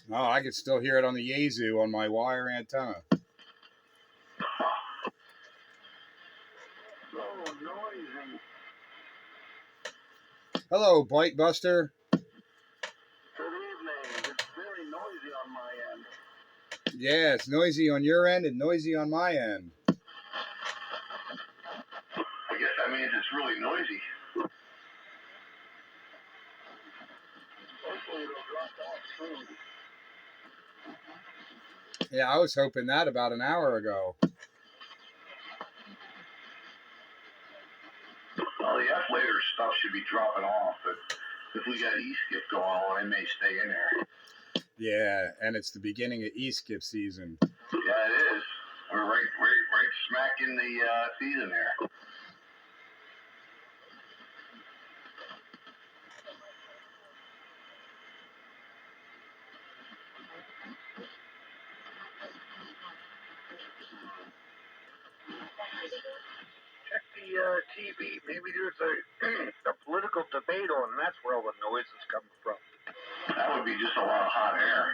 No, I can still hear it on the Yazoo on my wire antenna. So noisy. Hello, Bite Buster. Good evening. It's very noisy on my end. Yeah, it's noisy on your end and noisy on my end. I guess that means it's really noisy. Hopefully it'll drop off soon. Yeah, I was hoping that about an hour ago. Well, the F later stuff should be dropping off, but if we got E-skip going on, it may stay in there. Yeah, and it's the beginning of E-skip season. Yeah, it is. We're right smack in the season there. Check the TV. Maybe there's a political debate on, and that's where all the noise is coming from. That would be just a lot of hot air.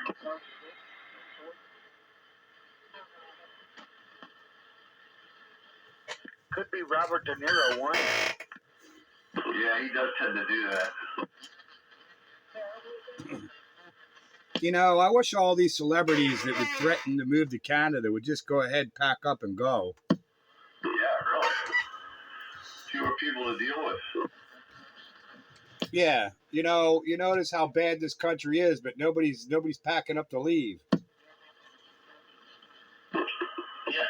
Could be Robert De Niro one. Yeah, he does tend to do that. You know, I wish all these celebrities that would threaten to move to Canada would just go ahead, pack up, and go. Yeah, really. Fewer people to deal with. Yeah, you know, you notice how bad this country is, but nobody's packing up to leave. Yeah,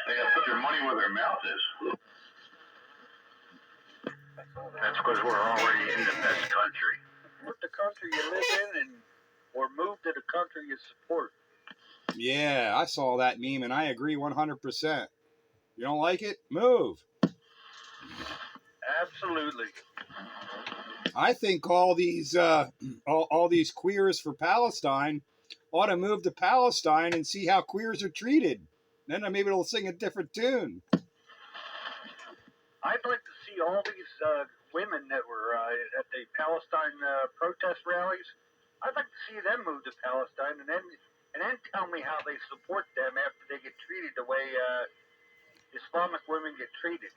they gotta put their money where their mouth is. That's because we're already in the best country. Put the country you live in or move to the country you support. Yeah, I saw that meme, and I agree 100%. You don't like it? Move. Absolutely. I think all these all these queers for Palestine ought to move to Palestine and see how queers are treated. Then maybe it'll sing a different tune. I'd like to see all these women that were at the Palestine protest rallies. I'd like to see them move to Palestine and then tell me how they support them after they get treated the way Islamic women get treated.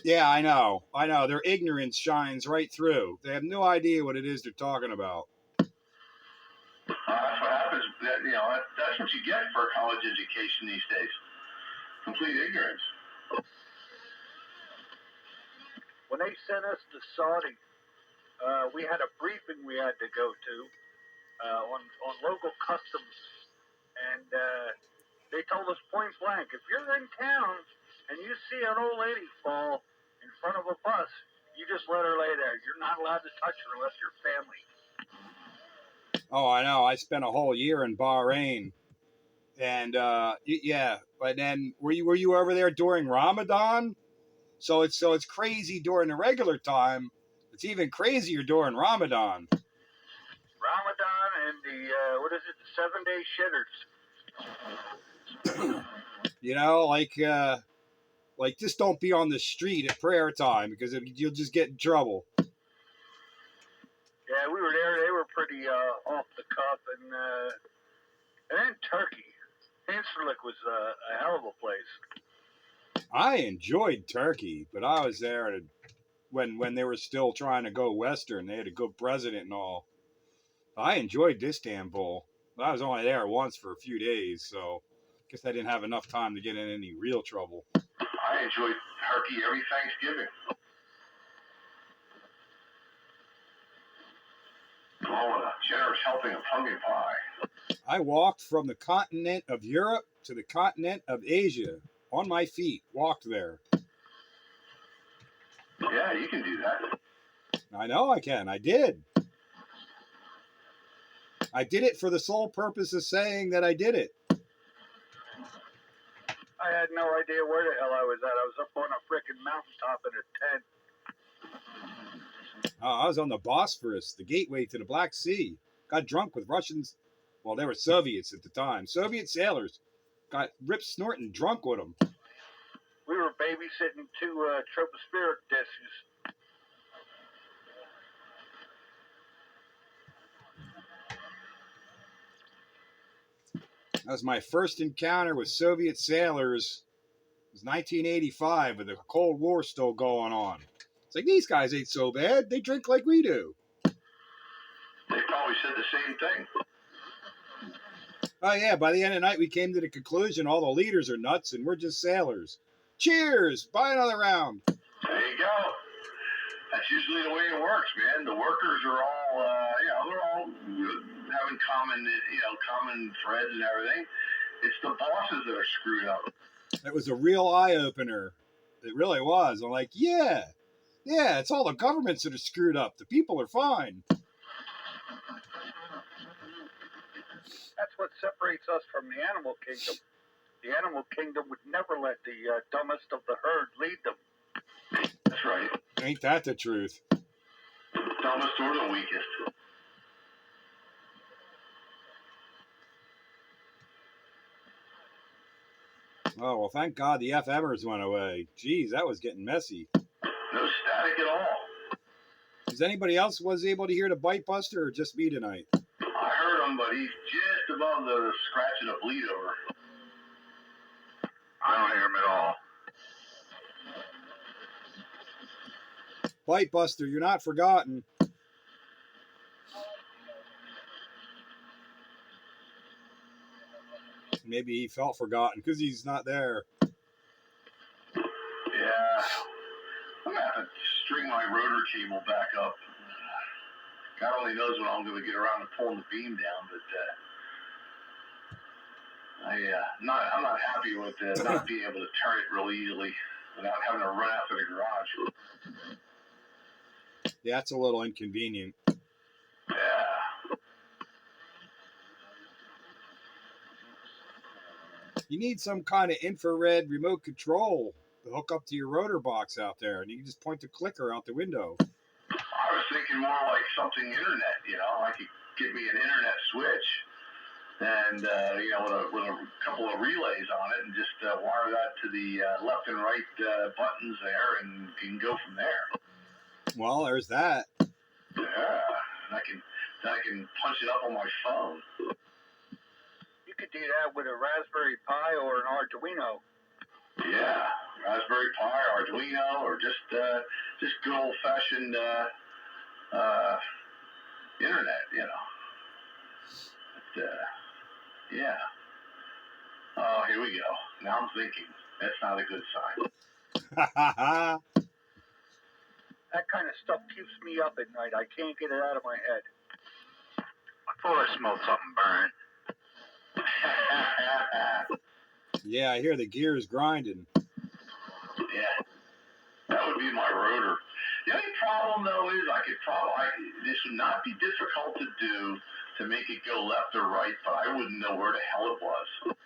Yeah, I know. Their ignorance shines right through. They have no idea what it is they're talking about. That's what happens. That's what you get for a college education these days. Complete ignorance. When they sent us to Saudi, we had a briefing we had to go to on local customs, and they told us point blank, if you're in town and you see an old lady fall in front of a bus, you just let her lay there. You're not allowed to touch her unless you're family. Oh, I know. I spent a whole year in Bahrain, and yeah. But then, were you over there during Ramadan? So it's crazy during the regular time. It's even crazier during Ramadan. Ramadan and the 7-day shitters. Like just don't be on the street at prayer time because you'll just get in trouble. Yeah, we were there. They were pretty off the cuff, and then Turkey. Incirlik was a hell of a place. I enjoyed Turkey, but I was there when they were still trying to go Western. They had a good president and all. I enjoyed Istanbul. I was only there once for a few days, so I guess I didn't have enough time to get in any real trouble. I enjoyed Turkey every Thanksgiving. Oh, a generous helping of pumpkin pie. I walked from the continent of Europe to the continent of Asia on my feet. Walked there. Yeah, you can do that. I know I can. I did. I did it for the sole purpose of saying that I did it. I had no idea where the hell I was at. I was up on a frickin' mountaintop in a tent. I was on the Bosphorus, the gateway to the Black Sea. Got drunk with Russians. Well, they were Soviets at the time. Soviet sailors. Got ripped snorting drunk with them. We were babysitting 2 tropospheric dishes. That was my first encounter with Soviet sailors. It was 1985 with the Cold War still going on. It's like, these guys ain't so bad. They drink like we do. They probably said the same thing. Oh, yeah, by the end of the night, we came to the conclusion all the leaders are nuts and we're just sailors. Cheers! Buy another round. There you go. That's usually the way it works, man. The workers are all, they're all having common threads and everything. It's the bosses that are screwed up. It was a real eye-opener. It really was. I'm like, yeah, it's all the governments that are screwed up. The people are fine. That's what separates us from the animal kingdom. The animal kingdom would never let the dumbest of the herd lead them. That's right. Ain't that the truth? Dumbest or the weakest. Oh, well, thank God the FMers went away. Jeez, that was getting messy. No static at all. Does anybody else was able to hear the Bite Buster or just me tonight? I heard him, but he's just above the scratch and the bleed over. I don't hear him at all. Bite Buster, you're not forgotten. Maybe he felt forgotten because he's not there. Yeah. I'm going to have to string my rotor cable back up. God only knows when I'm going to get around to pulling the beam down, but I'm not happy with not being able to turn it real easily without having to run out to the garage. Yeah, that's a little inconvenient. Yeah. You need some kind of infrared remote control to hook up to your rotor box out there, and you can just point the clicker out the window. I was thinking more like something internet, like you get me an internet switch and, with a couple of relays on it and just wire that to the left and right buttons there and you can go from there. Well, there's that. Yeah, and I can punch it up on my phone. You could do that with a Raspberry Pi or an Arduino. Yeah, Raspberry Pi, Arduino, or just good old-fashioned internet, you know. But, yeah. Oh, here we go. Now I'm thinking. That's not a good sign. That kind of stuff keeps me up at night. I can't get it out of my head. I thought I smelled something burnt. Yeah, I hear the gears grinding. Yeah, that would be my rotor. The only problem, though, is this would not be difficult to do to make it go left or right, but I wouldn't know where the hell it was.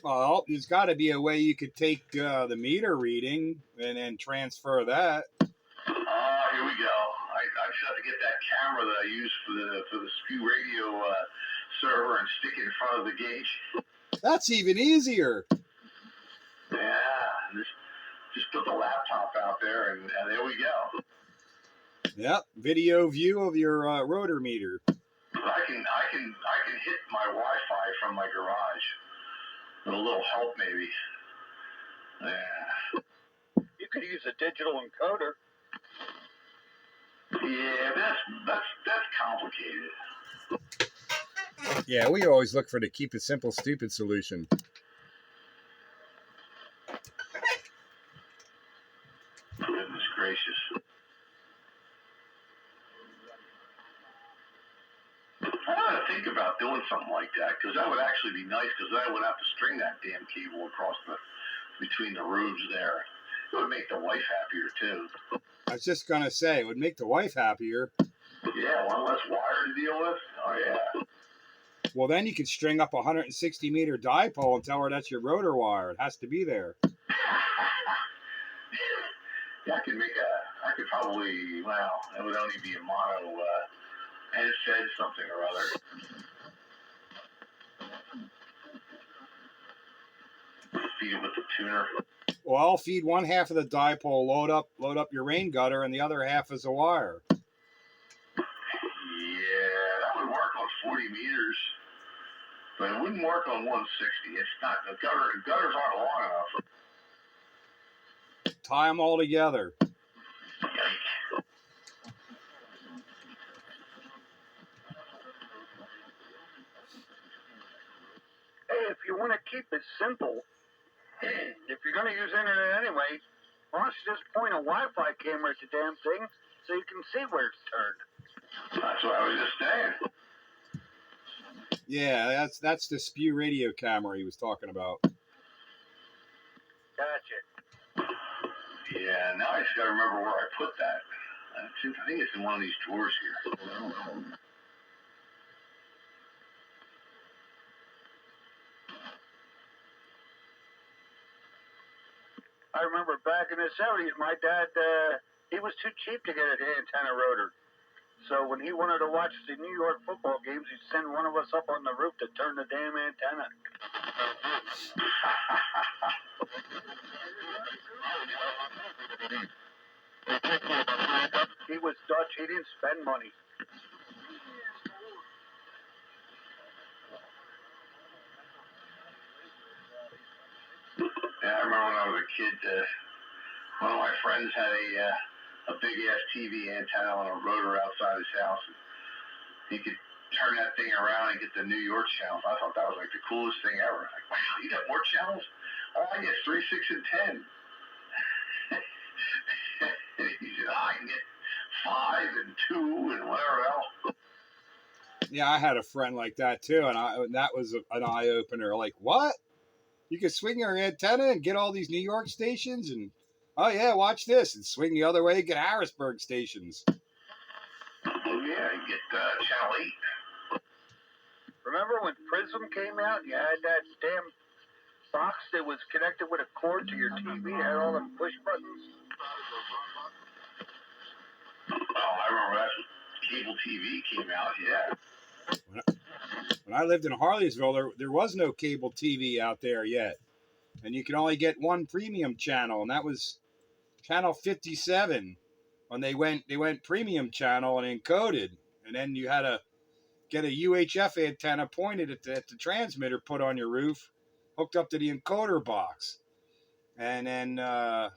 Well, there's got to be a way you could take the meter reading and then transfer that. Here we go. I just have to get that camera that I use for the SBE radio server and stick it in front of the gauge. That's even easier. Yeah, just put the laptop out there, and there we go. Yep, video view of your rotor meter. I can hit my Wi-Fi from my garage with a little help, maybe. Yeah. You could use a digital encoder. Yeah, that's complicated. Yeah, we always look for the keep it simple, stupid solution. Goodness gracious. I gotta think about doing something like that, because that would actually be nice, because then I would have to string that damn cable across between the roofs there. It would make the wife happier too. I was just gonna say it would make the wife happier. Yeah, one less wire to deal with. Oh yeah. Well, then you could string up a 160 meter dipole and tell her that's your rotor wire. It has to be there. Yeah, I could probably, well, it would only be a mono, and it said something or other. Feed it with the tuner. Well, I'll feed one half of the dipole, load up your rain gutter, and the other half is a wire. Yeah, that would work on 40 meters, but it wouldn't work on 160. It's not, the gutters aren't long enough. Tie them all together. Yikes. Hey, if you want to keep it simple, if you're going to use internet anyway, why don't you just point a Wi-Fi camera at the damn thing so you can see where it's turned? That's what I was just saying. Yeah, that's the SBE radio camera he was talking about. Gotcha. Yeah, now I just gotta remember where I put that. I think it's in one of these drawers here. I remember back in the 70s, my dad, he was too cheap to get an antenna rotor. So when he wanted to watch the New York football games, he'd send one of us up on the roof to turn the damn antenna. He was Dutch. He didn't spend money. Yeah, I remember when I was a kid, one of my friends had a big ass TV antenna on a rotor outside his house. And he could turn that thing around and get the New York channels. I thought that was like the coolest thing ever. Like, wow, you got more channels? Oh, I get 3, 6, and 10. And he said, I can get 5 and 2 and whatever else. Yeah, I had a friend like that too, and that was an eye opener. Like, what? You can swing your antenna and get all these New York stations, and oh yeah, watch this, and swing the other way, get Harrisburg stations. Oh yeah, you get channel 8. Remember when Prism came out and you had that damn box that was connected with a cord to your TV, had all the push buttons? Oh, I remember that cable TV came out, yeah. When I lived in Harleysville, there was no cable TV out there yet, and you could only get one premium channel, and that was channel 57 when they went premium channel and encoded, and then you had to get a UHF antenna pointed at the transmitter put on your roof, hooked up to the encoder box, and then I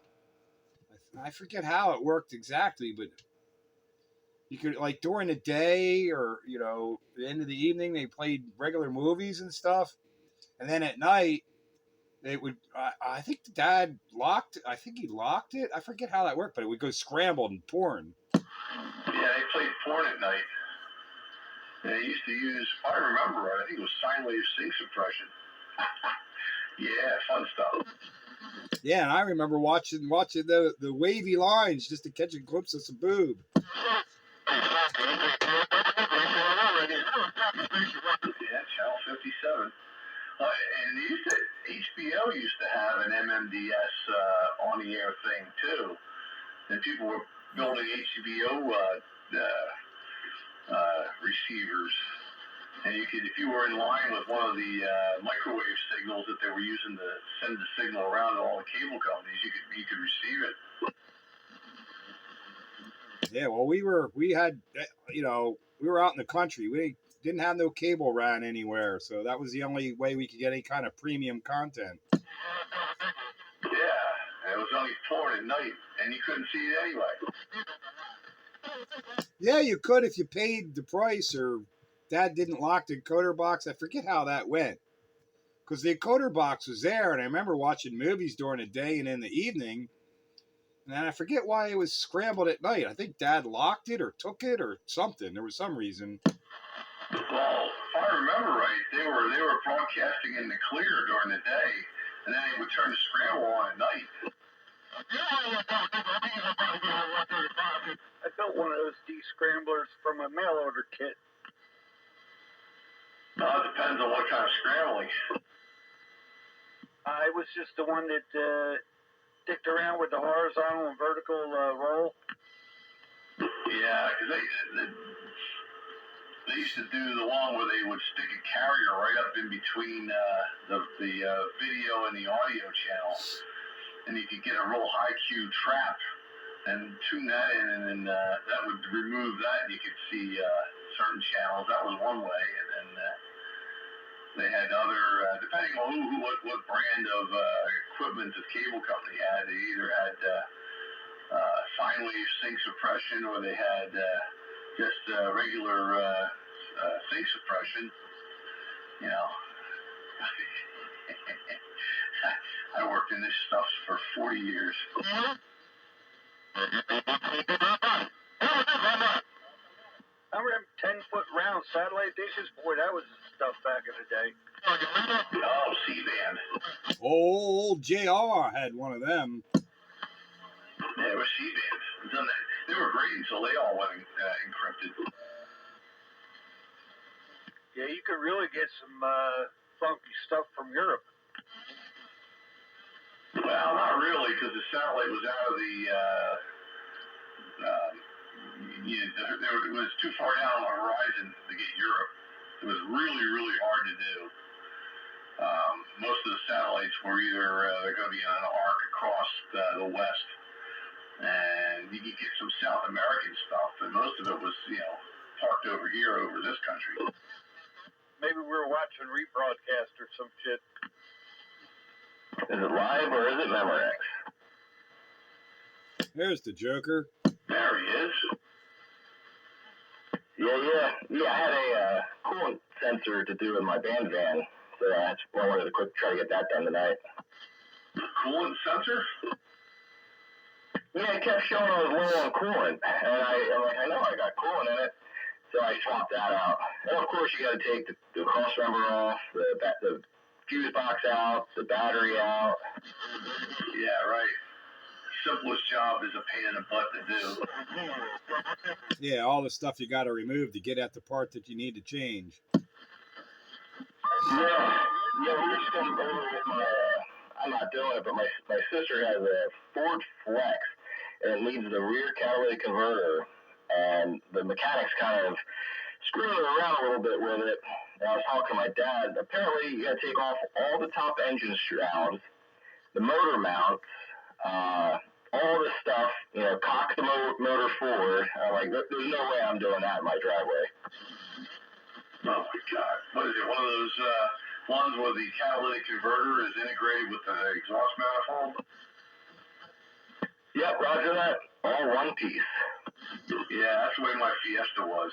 forget how it worked exactly, but you could, like, during the day or the end of the evening, they played regular movies and stuff, and then at night it would. I think the dad locked. I think he locked it. I forget how that worked, but it would go scrambled and porn. Yeah, they played porn at night. And they used to use, if I remember right, I think it was sine wave sync suppression. Yeah, fun stuff. Yeah, and I remember watching the wavy lines just to catch a glimpse of some boob. Yeah, channel 57. And HBO used to have an MMDS on the air thing too, and people were building HBO receivers, and you could, if you were in line with one of the microwave signals that they were using to send the signal around to all the cable companies, you could receive it. Yeah, well, we had, we were out in the country. We didn't have no cable ran anywhere, so that was the only way we could get any kind of premium content. Yeah, and it was only porn at night, and you couldn't see it anyway. Yeah, you could if you paid the price, or Dad didn't lock the encoder box. I forget how that went, because the encoder box was there, and I remember watching movies during the day and in the evening. And then I forget why it was scrambled at night. I think Dad locked it or took it or something. There was some reason. Well, if I remember right, they were broadcasting in the clear during the day, and then they would turn the scramble on at night. I built one of those D-scramblers from a mail order kit. It depends on what kind of scrambling. It was just the one that dicked around with the horizontal and vertical roll. Yeah, because they used to do the one where they would stick a carrier right up in between the video and the audio channel, and you could get a real high Q trap and tune that in, and then that would remove that, and you could see certain channels. That was one way, and then they had other, depending on what brand of equipment the cable company had. They either had sine wave sync suppression, or they had just regular sync suppression. I worked in this stuff for 40 years. I remember 10-foot round satellite dishes. Boy, that was stuff back in the day. Oh, C-band. Old JR had one of them. Yeah, it was C-band. They were great until they all went encrypted. Yeah, you could really get some funky stuff from Europe. Well, not really, because the satellite was out of the. It was too far down on the horizon to get Europe. It was really, really hard to do. Most of the satellites were either they're going to be on an arc across the west, and you could get some South American stuff, but most of it was, parked over here, over this country. Maybe we were watching rebroadcast or some shit. Is it live or is it Memorex? There's the Joker. There he is. Yeah. I had a coolant sensor to do in my band van, so I wanted to try to get that done tonight. Coolant sensor? Yeah, it kept showing I was low on coolant, and I'm like, I know I got coolant in it, so I swapped that out. And of course, you got to take the crossmember off, the fuse box out, the battery out. Yeah, right. Simplest job is a pain in the butt to do. Yeah, all the stuff you got to remove to get at the part that you need to change. Yeah, we're just going to go over with my, I'm not doing it, but my sister has a Ford Flex, and it needs the rear catalytic converter, and the mechanics kind of screwing around a little bit with it. And I was talking to my dad. Apparently, you got to take off all the top engine shrouds, the motor mounts, all this stuff, cock the motor forward. I'm like, there's no way I'm doing that in my driveway. Oh my God! What is it? One of those ones where the catalytic converter is integrated with the exhaust manifold? Yep, roger that. All one piece. Yeah, that's the way my Fiesta was.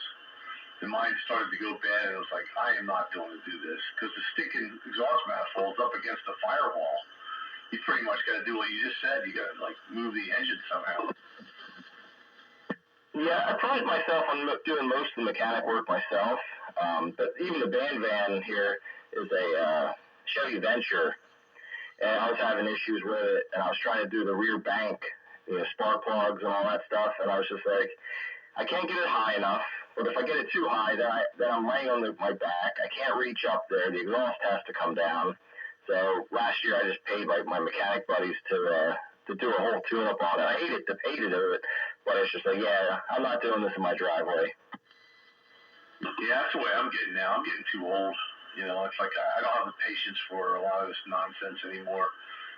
And mine started to go bad, and it was like, I am not going to do this because the stinking exhaust manifold's up against the firewall. You pretty much got to do what you just said. You got to like move the engine somehow. Yeah, I pride myself on doing most of the mechanic work myself. But even the band van here is a Chevy Venture, and I was having issues with it, and I was trying to do the rear bank, spark plugs and all that stuff, and I was just like, I can't get it high enough. But if I get it too high, then I'm laying on my back. I can't reach up there. The exhaust has to come down. So last year I just paid my mechanic buddies to do a whole tune-up on it. I hated it, but it's just like, yeah, I'm not doing this in my driveway. Yeah, that's the way I'm getting now. I'm getting too old. It's like I don't have the patience for a lot of this nonsense anymore.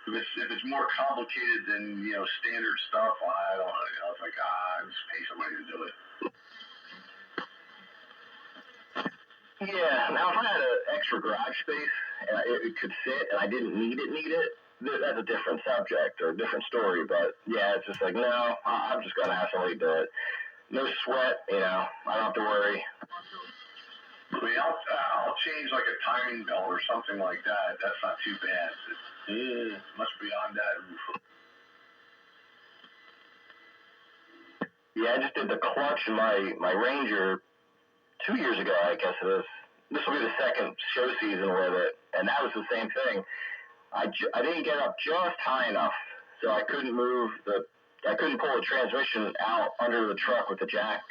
If it's more complicated than standard stuff, I don't. It's like just pay somebody to do it. Yeah, now if I had an extra garage space and it could fit and I didn't need it, that's a different subject or a different story. But yeah, it's just like, no, I'm just going to have somebody do it. No sweat, I don't have to worry. I mean, I'll change like a timing belt or something like that. That's not too bad. It's much beyond that. Yeah, I just did the clutch in my Ranger 2 years ago, I guess it is. This will be the second show season with it, and that was the same thing. I didn't get up just high enough, so I couldn't I couldn't pull the transmission out under the truck with the jack.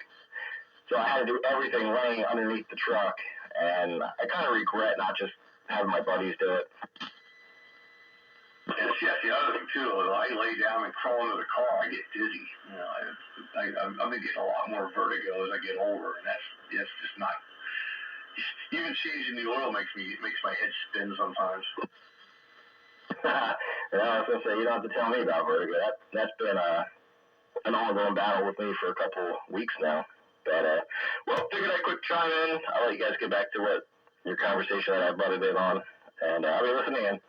So I had to do everything laying underneath the truck, and I kind of regret not just having my buddies do it. And see, that's the other thing too. When I lay down and crawl into the car, I get dizzy. I'm gonna get a lot more vertigo as I get older, and that's just not. Even changing the oil makes my head spin sometimes. I was gonna say, you don't have to tell me about vertigo. That's been an ongoing battle with me for a couple weeks now. But well, figured I'd quick chime in. I'll let you guys get back to what your conversation that I butted in on, and I'll be listening in.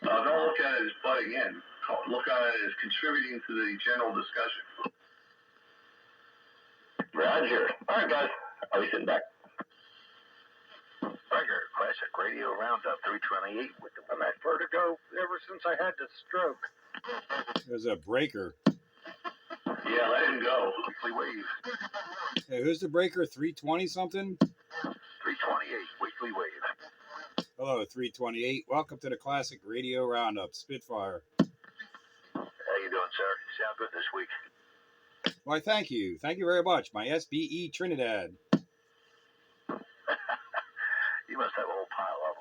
Don't look at it as butting in. Look at it as contributing to the general discussion. Roger. All right, guys. I'll be sitting back. Roger. Classic Radio Roundup 328 with my vertigo ever since I had the stroke. There's a breaker. Yeah, let him go. Weekly Wave. Hey, who's the breaker? 320 something? 328 Weekly Wave. Hello, 328. Welcome to the Classic Radio Roundup. Spitfire. How you doing, sir? You sound good this week. Why, thank you. Thank you very much. My SBE Trinidad. You must have a whole pile of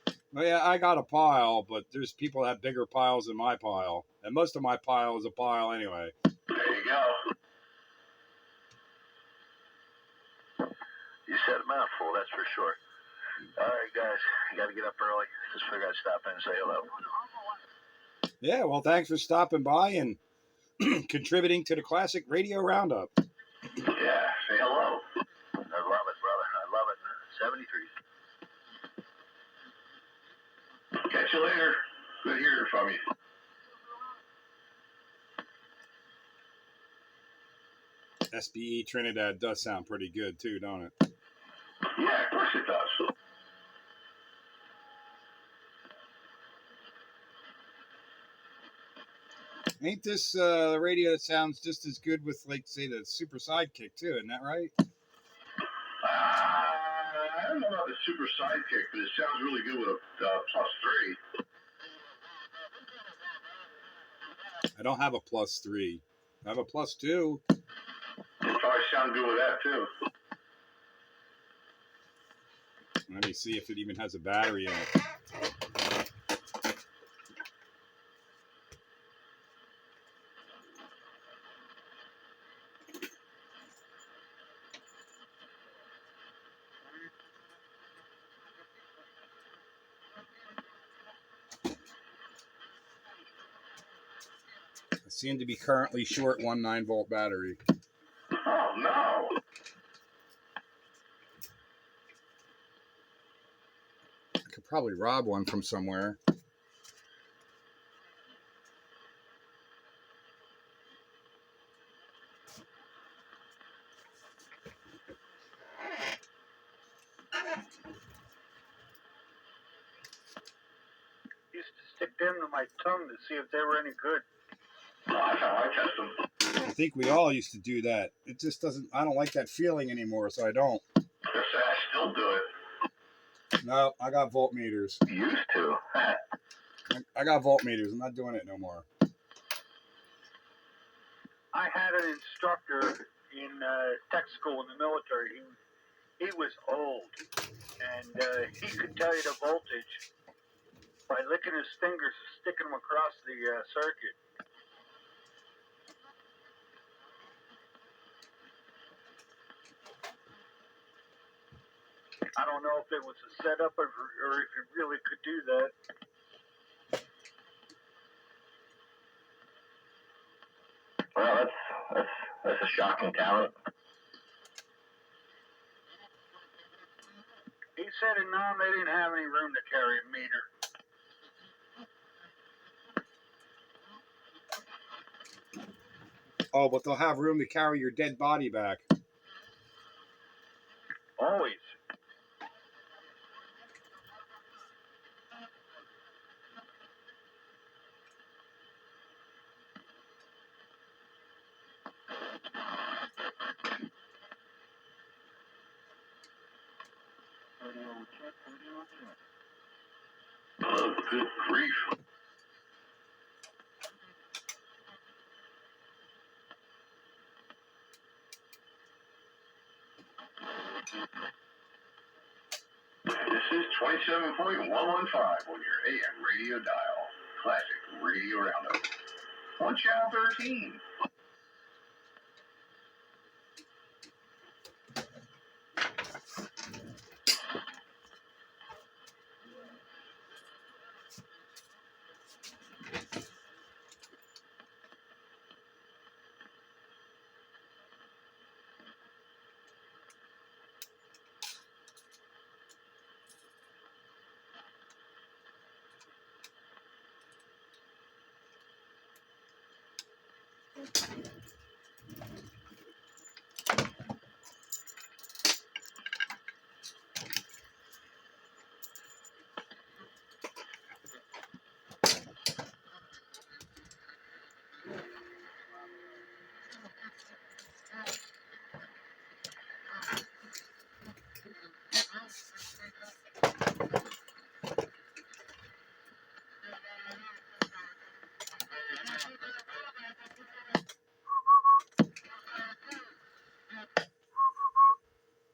them. Well, yeah, I got a pile, but there's people that have bigger piles than my pile. And most of my pile is a pile anyway. There you go. You said a mouthful, that's for sure. All right, guys. You got to get up early. Just figured I'd stop in and say hello. Yeah, well, thanks for stopping by and contributing to the Classic Radio Roundup. Yeah, say hello. I love it, brother. I love it. 73. Catch you later. Good hearing from you. SBE Trinidad does sound pretty good too, don't it? Yeah, of course it does. Ain't this radio that sounds just as good with, like, say, the Super Sidekick too? Isn't that right? I don't know about the Super Sidekick, but it sounds really good with a +3. I don't have a +3. I have a +2. It probably sound good with that too. Let me see if it even has a battery in it. seem to be currently short one 9-volt battery. Oh no! I could probably rob one from somewhere. Used to stick them to my tongue to see if they were any good. Oh, that's how I test them. I think we all used to do that. It just doesn't, I don't like that feeling anymore, so I don't. I say I still do it. No, I got voltmeters. Used to. I got voltmeters. I'm not doing it no more. I had an instructor in tech school in the military. He was old, and he could tell you the voltage by licking his fingers and sticking them across the circuit. I don't know if it was a setup or if it really could do that. Well, that's a shocking talent. He said in Nam they didn't have any room to carry a meter. Oh, but they'll have room to carry your dead body back. Always. Oh, good grief. This is 27.115 on your AM radio dial. Classic Radio Roundup. On channel 13.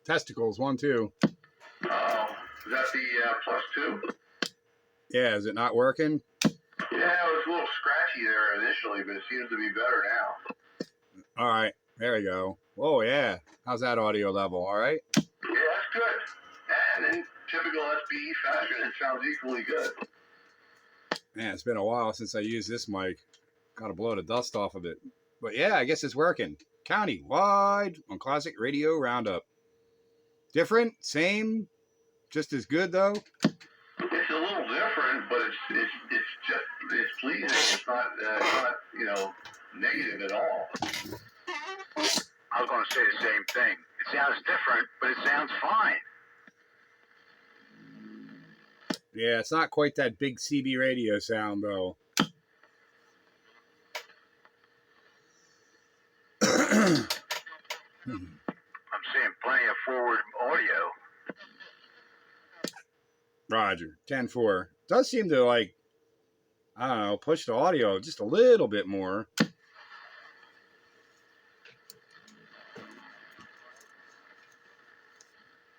Testicles, 1, 2. Is that the +2? Yeah, is it not working? Yeah, it was a little scratchy there initially, but it seems to be better now. All right, there we go. Oh, yeah. How's that audio level? All right? Yeah, that's good. And in typical SBE fashion, it sounds equally good. Man, it's been a while since I used this mic. Got to blow the dust off of it. But yeah, I guess it's working. County-wide on Classic Radio Roundup. Different? Same? Just as good, though? It's a little different, but it's pleasing. It's not negative at all. I was going to say the same thing. It sounds different, but it sounds fine. Yeah, it's not quite that big CB radio sound, though. I'm seeing plenty of forward audio. Roger. 10-4. Does seem to, like, I don't know, push the audio just a little bit more.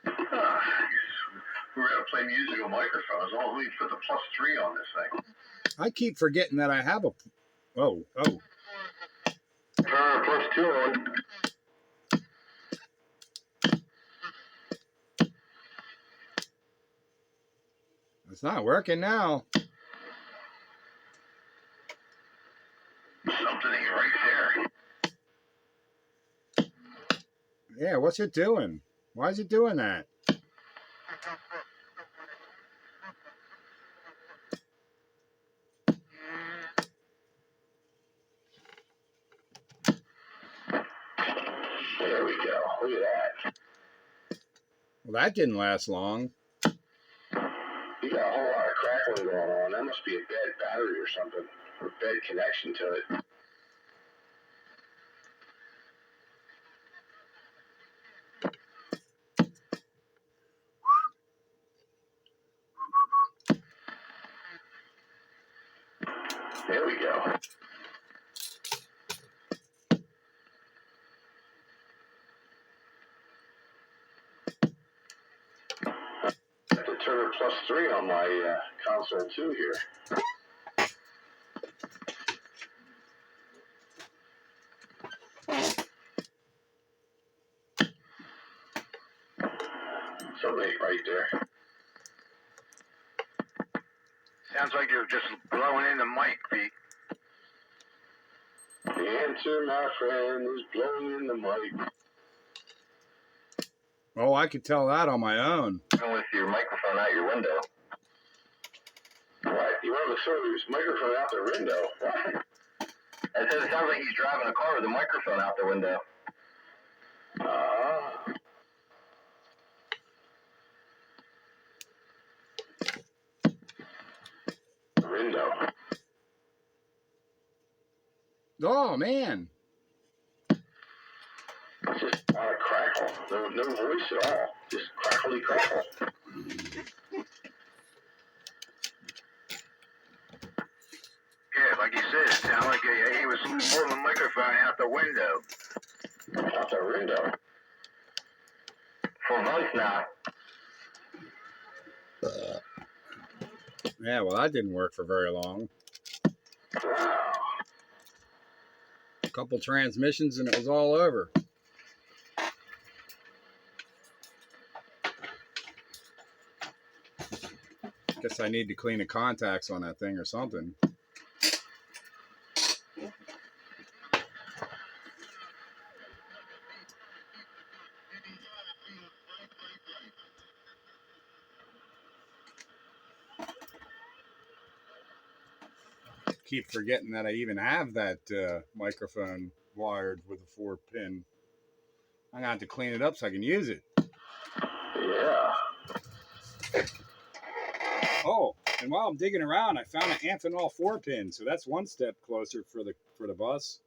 We're going to play musical microphones. Oh, we put the +3 on this thing. I keep forgetting that I have a... Oh. Turn +2 on. It's not working now. Something here what's it doing? Why is it doing that? There we go. Look at that. Well, that didn't last long. You got a whole lot of crackling going on. That must be a bad battery or something, or bad connection to it. There we go. I have to turn it +3 on my console too here. Something ain't right there. Sounds like you're just blowing in the mic, Pete. The answer, my friend, is blowing in the mic. Oh, I could tell that on my own. With your microphone out your window. What? You want to throw his microphone out the window? What? I said it sounds like he's driving a car with the microphone out the window. Window. Oh, man. It's just a crackle. No voice at all. Just crackly crackle. Yeah, like you said, it sounded like he was pulling the microphone out the window. Out the window. Full voice now. Yeah, well, that didn't work for very long. Wow. A couple transmissions and it was all over. Guess I need to clean the contacts on that thing or something. Keep forgetting that I even have that microphone wired with a 4-pin. I'm gonna have to clean it up so I can use it. Yeah. Oh, and while I'm digging around, I found an Amphenol 4-pin, so that's one step closer for the bus.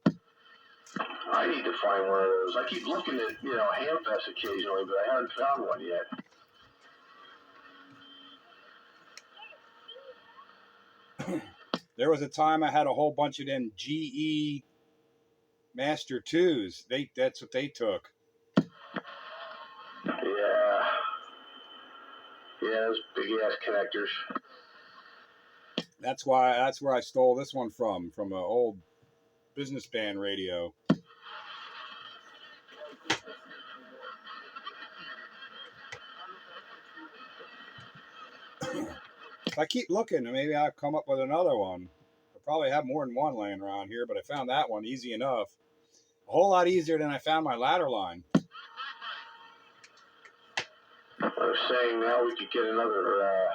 I need to find one of those. I keep looking at, Hamfest occasionally, but I haven't found one yet. There was a time I had a whole bunch of them GE Master 2s. That's what they took. Yeah. Yeah, those big ass connectors. That's where I stole this one from an old business band radio. If I keep looking, maybe I'll come up with another one. I probably have more than one laying around here, but I found that one easy enough. A whole lot easier than I found my ladder line. I was saying now we could get another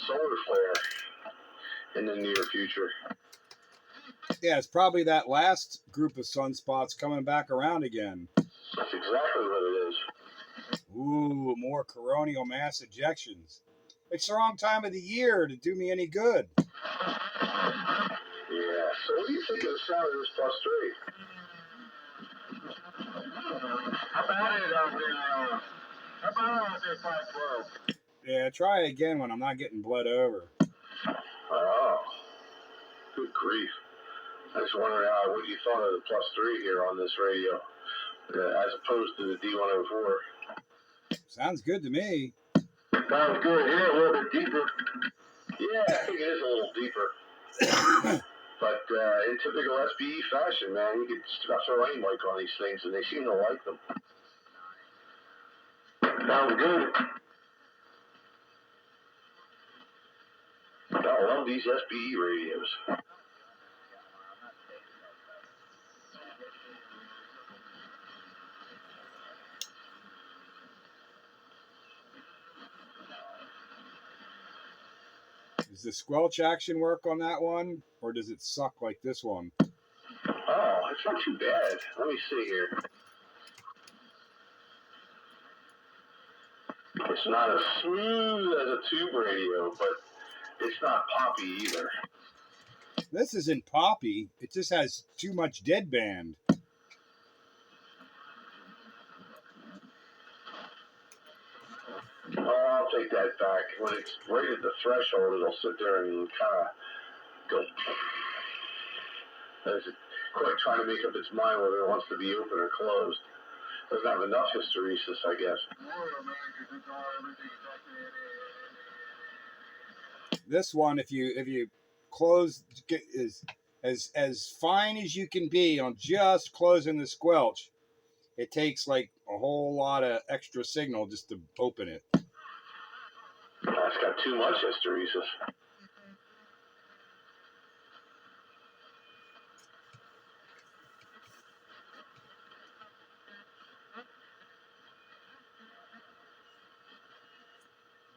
solar flare in the near future. Yeah, it's probably that last group of sunspots coming back around again. That's exactly what it is. Ooh, more coronal mass ejections. It's the wrong time of the year to do me any good. Yeah, so what do you think of the sound of this +3? How about it out there 512? Yeah, try again when I'm not getting bled over. Oh, good grief. I just wondering what you thought of the +3 here on this radio, as opposed to the D104. Sounds good to me. Sounds good. Yeah, a little bit deeper. Yeah, I think it is a little deeper. But in typical SBE fashion, man, you could throw any mic on these things, and they seem to like them. Sounds good. I love these SBE radios. Does the squelch action work on that one, or does it suck like this one? Oh, it's not too bad. Let me see here. It's not as smooth as a tube radio, but it's not poppy either. This isn't poppy. It just has too much deadband. Oh, I'll take that back. When it's right at the threshold, it'll sit there and kind of go. As it quick trying to make up its mind whether it wants to be open or closed. Doesn't have enough hysteresis, I guess. This one, if you close, is as fine as you can be on just closing the squelch. It takes like a whole lot of extra signal just to open it. It's got too much hysteresis.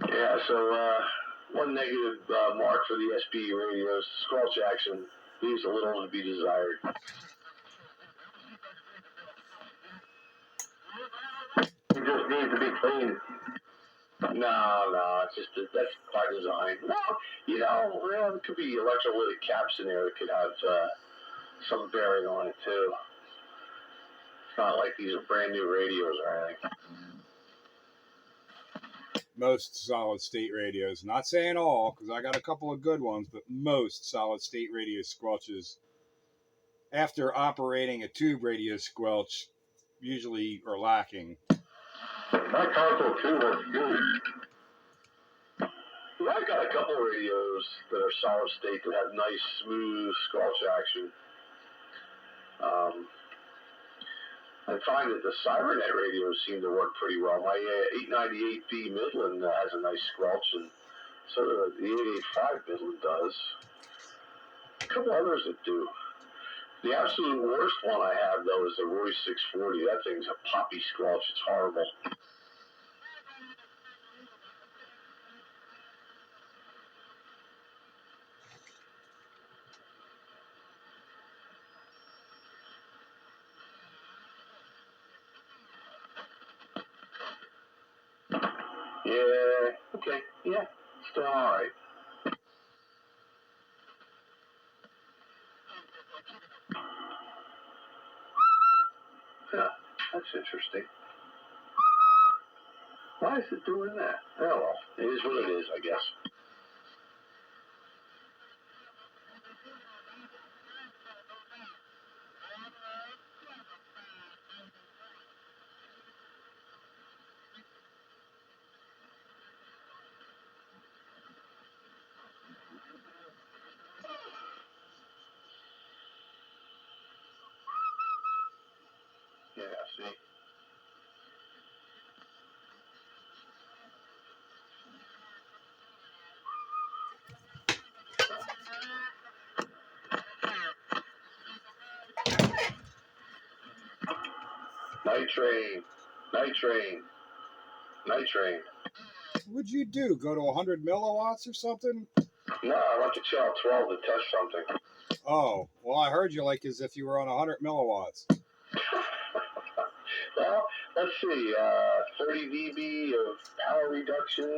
Yeah, so one negative mark for the SBE radios, squelch action leaves a little to be desired. It just needs to be cleaned. No, it's just that's by design. Well, it could be electrolytic caps in there that could have some bearing on it too. It's not like these are brand new radios or anything. Most solid state radios, not saying all, because I got a couple of good ones, but most solid state radio squelches, after operating a tube radio squelch, usually are lacking. My console too works good. I've got a couple of radios that are solid state that have nice, smooth squelch action. I find that the Cybernet radios seem to work pretty well. My 898B Midland has a nice squelch, and so the 885 Midland does. A couple others that do. The absolute worst one I have, though, is the Roy 640. That thing's a poppy squelch. It's horrible. Yeah, okay, yeah, still all right. Yeah, that's interesting. Why is it doing that? Oh, well, it is what it is, I guess. Yeah, see. Night train, night train, night train. What'd you do? Go to 100 milliwatts or something? No, I went to channel 12 to test something. Oh, well, I heard you like as if you were on 100 milliwatts. Well, let's see, 30 dB of power reduction.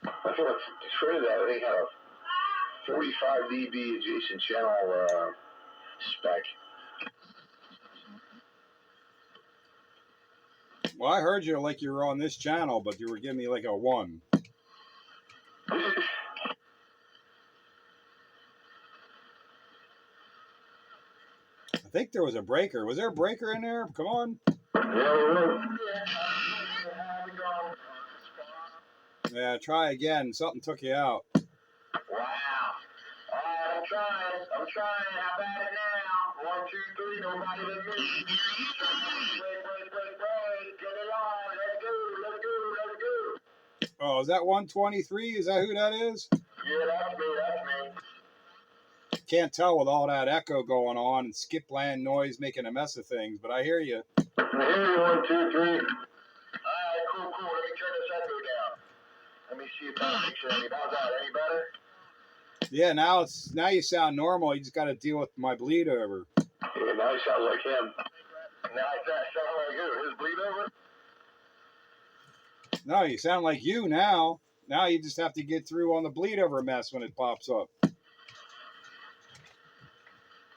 I thought Trinidad, I think, had a 45 dB adjacent channel spec. Well, I heard you like you were on this channel, but you were giving me like a 1. I think there was a breaker. Was there a breaker in there? Come on. Yeah, try again. Something took you out. Wow. I'm trying. How about it now? 1, 2, 3, nobody but me. Break. Get it on. Let it go. Oh, is that 123? Is that who that is? Yeah, that's me. can't tell with all that echo going on and skip land noise making a mess of things, but I hear you. I hear you, 1, 2, 3. All right, cool. Let me turn this echo down. Let me see if that makes it any better. How's that? Any better? Yeah, now you sound normal. You just got to deal with my bleed over. Yeah, now he sounds like him. Now that sound like who? His bleed over? No, you sound like you now. Now you just have to get through on the bleed over mess when it pops up.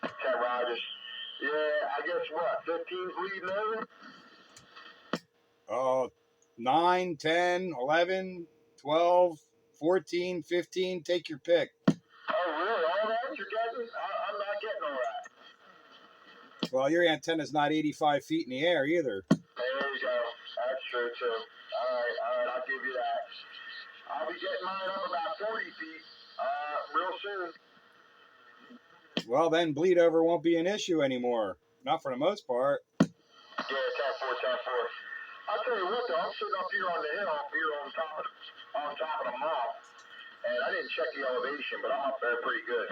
Ted Rogers. Yeah, I guess what? 15 bleeding over? 9, 10, 11, 12, 14, 15, take your pick. Oh, really? All that you're getting? I'm not getting all that. Well, your antenna's not 85 feet in the air either. There you go. That's true, too. All right, I'll give you that. I'll be getting mine up about 40 feet real soon. Well, then bleed over won't be an issue anymore. Not for the most part. Yeah, 10-4. I'll tell you what, though. I'm sitting up here on the hill, here on top of the mall, and I didn't check the elevation, but I'm up there pretty good.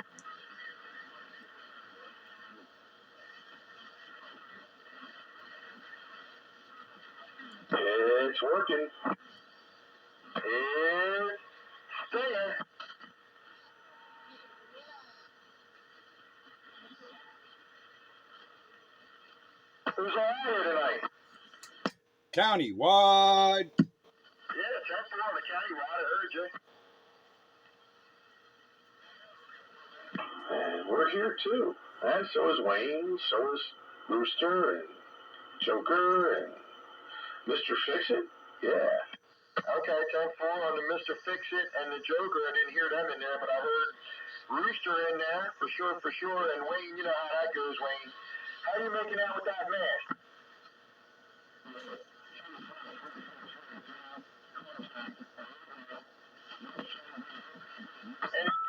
It's working. It's staying. Who's on here tonight? Countywide. Yeah, 10-4 on the countywide. I heard you. And we're here too. And so is Wayne, so is Rooster, and Joker, and Mr. Fix-It. Yeah. Okay, 10-4 on the Mr. Fix-It and the Joker. I didn't hear them in there, but I heard Rooster in there for sure. And Wayne, you know how that goes, Wayne. How are you making out with that mask?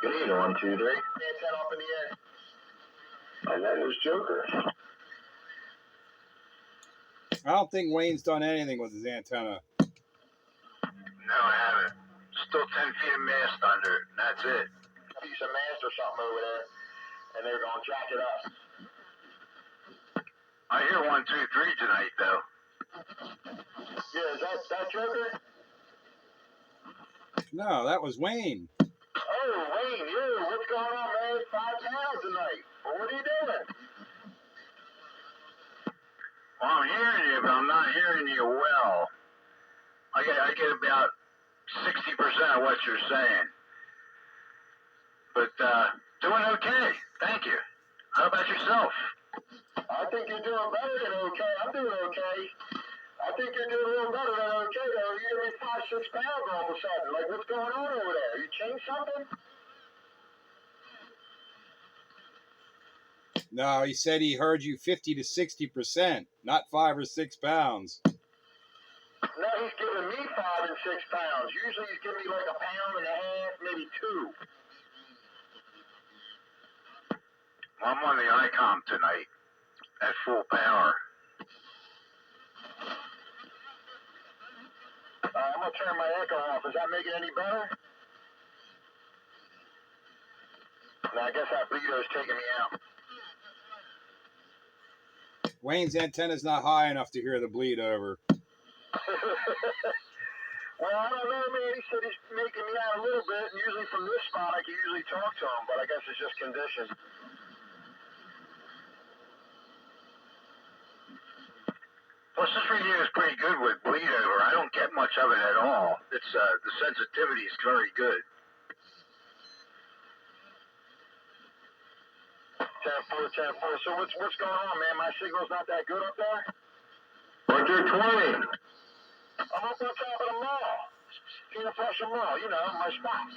Good evening, 1, 2, 3. Antenna up in the air. And then there's Joker. I don't think Wayne's done anything with his antenna. No, I haven't. Still 10 feet of mast under it, and that's it. A piece of mast or something over there, and they're going to jack it up. I hear 1, 2, 3 tonight, though. Yeah, is that Joker? No, that was Wayne. Oh, Wayne, you, what's going on, man? 5 pounds tonight. Well, what are you doing? Well, I'm hearing you, but I'm not hearing you well. I get about 60% of what you're saying. But doing okay. Thank you. How about yourself? I think you're doing better than okay. I'm doing okay. I think you're doing a little better than okay, though. You're going to be 5, 6 pounds all of a sudden. Like, what's going on over there? You changed something? No, he said he heard you 50 to 60%, not 5 or 6 pounds. No, he's giving me 5 and 6 pounds. Usually he's giving me like 1.5 pounds, maybe 2. Well, I'm on the ICOM tonight at full power. I'm going to turn my echo off. Does that make it any better? No, I guess that bleeder's taking me out. Wayne's antenna's not high enough to hear the bleed over. Well, I don't know, man. He said he's making me out a little bit, and usually from this spot I can usually talk to him, but I guess it's just conditions. Plus, this radio is pretty good with bleed over. I don't get much of it at all. It's the sensitivity is very good. 10-4. So what's going on, man? My signal's not that good up there? 1 through 20. I'm up on top of the mall. King of Flushing Mall, you know, my spot.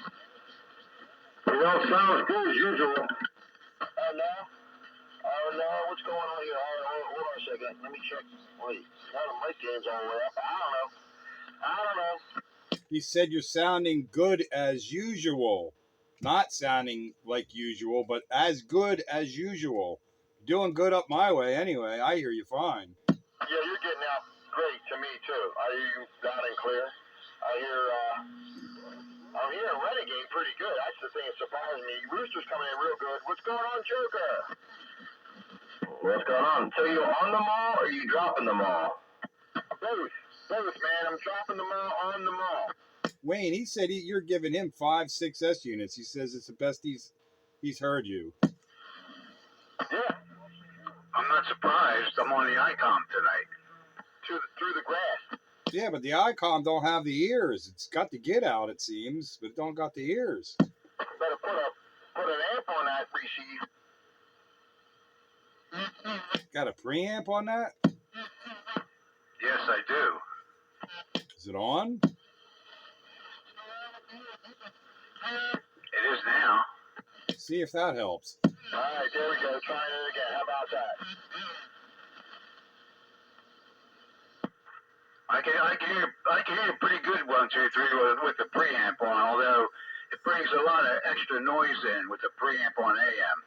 It all sounds good as usual. Oh, no? Oh, no, what's going on here? Hold on a second. Let me check. Wait, now the mic gain's all the way up. I don't know. He said you're sounding good as usual. Not sounding like usual, but as good as usual. Doing good up my way anyway. I hear you fine. Yeah, you're getting out great to me, too. I hear you loud and clear. I hear, I'm hearing Renegade pretty good. That's the thing that surprised me. Rooster's coming in real good. What's going on, Joker? What's going on? So you on the mall or you dropping the mall? Both. Both, man. I'm dropping the mall on the mall. Wayne, he said you're giving him 5 6S units. He says it's the best he's heard you. Yeah. I'm not surprised. I'm on the ICOM tonight. Through the grass. Yeah, but the ICOM don't have the ears. It's got the get out, it seems, but it don't got the ears. Better put an amp on that receive. Got a preamp on that? Yes, I do. Is it on? It is now. See if that helps. All right, there we go. Trying it again. How about that? I can hear pretty good 1, 2, 3 with the preamp on, although it brings a lot of extra noise in with the preamp on AM.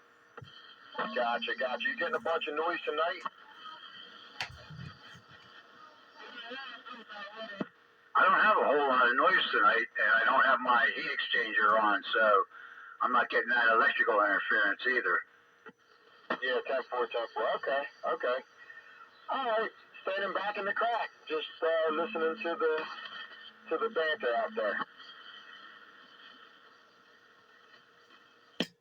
Gotcha. You getting a bunch of noise tonight? I don't have a whole lot of noise tonight, and I don't have my heat exchanger on, so I'm not getting that electrical interference either. Yeah, 10-4. Okay. All right. Standing back in the crack, just listening to the banter out there.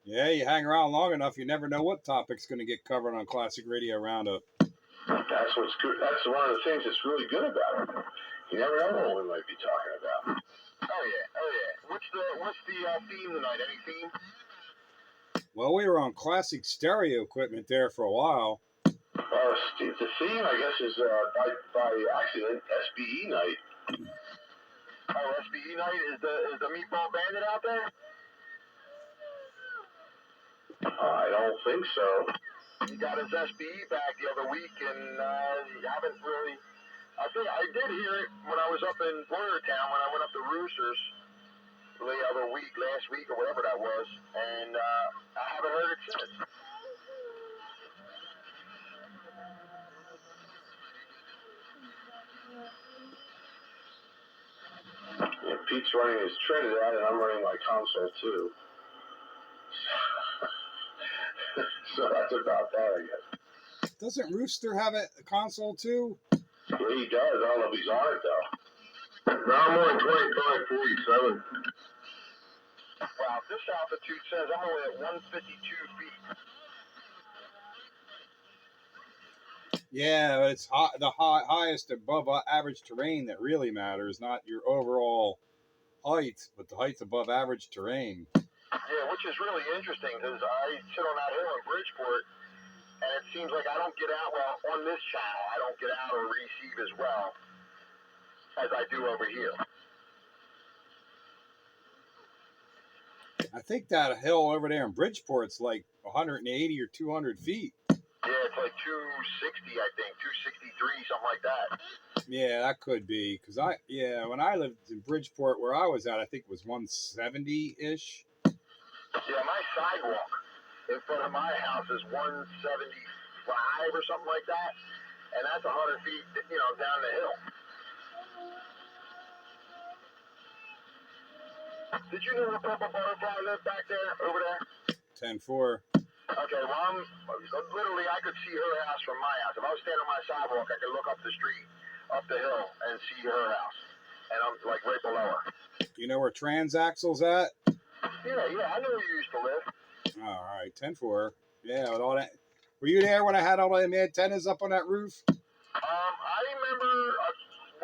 Yeah, you hang around long enough, you never know what topic's going to get covered on Classic Radio Roundup. That's what's good. That's one of the things that's really good about it. You never know what we might be talking about. Oh yeah. What's the theme tonight? Any theme? Well, we were on classic stereo equipment there for a while. The theme, I guess, is by accident SBE night. Oh, SBE night is the Meatball Bandit out there? I don't think so. He got his SBE back the other week, and you haven't really. I think I did hear it when I was up in Boyertown when I went up to Roosters last week or whatever that was, and I haven't heard it since. Yeah, Pete's running his Trinidad, and I'm running my console too. So that's about that, I guess. Doesn't Rooster have a console too? Yeah, he does. I don't know if he's on it though. No, I'm only 25.47. Wow, this altitude says I'm only at 152 feet. Yeah, but it's the highest above average terrain that really matters, not your overall height, but the height above average terrain. Yeah, which is really interesting because I sit on that hill in Bridgeport, and it seems like I don't get out on this channel. I don't get out or receive as well as I do over here. I think that hill over there in Bridgeport's like 180 or 200 feet. Yeah, it's like 260, I think, 263, something like that. Yeah, that could be because when I lived in Bridgeport where I was at, I think it was 170-ish. Yeah, my sidewalk in front of my house is 175 or something like that, and that's 100 feet, down the hill. Did you know the purple butterfly lived back there, over there? 10-4. Okay, well, literally, I could see her house from my house. If I was standing on my sidewalk, I could look up the street, up the hill, and see her house. And I'm, like, right below her. You know where Transaxle's at? Yeah, I know where you used to live. All right, 10-4. Yeah, with all that. Were you there when I had all them antennas up on that roof? I remember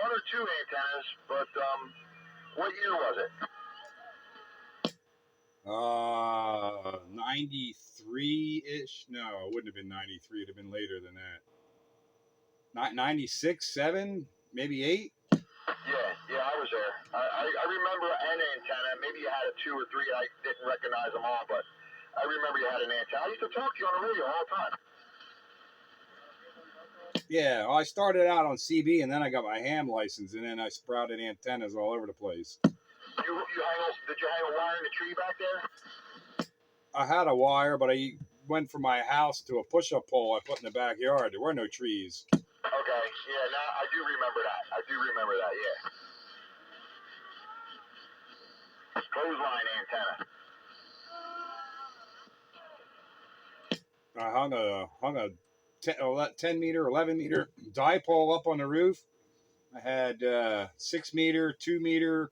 one or two antennas, but what year was it? 93-ish. No, it wouldn't have been 93. It'd have been later than that. Not 96, 7, maybe 8. Yeah, I was there. I remember an antenna. Maybe you had a 2 or 3. I didn't recognize them all, but I remember you had an antenna. I used to talk to you on the radio all the time. Yeah, well, I started out on CB, and then I got my ham license, and then I sprouted antennas all over the place. Did you hang a wire in the tree back there? I had a wire, but I went from my house to a push-up pole I put in the backyard. There were no trees. Okay, yeah, now I do remember that. Yeah. clothesline antenna. I hung a 10 meter, 11 meter dipole up on the roof. I had 6 meter, 2 meter,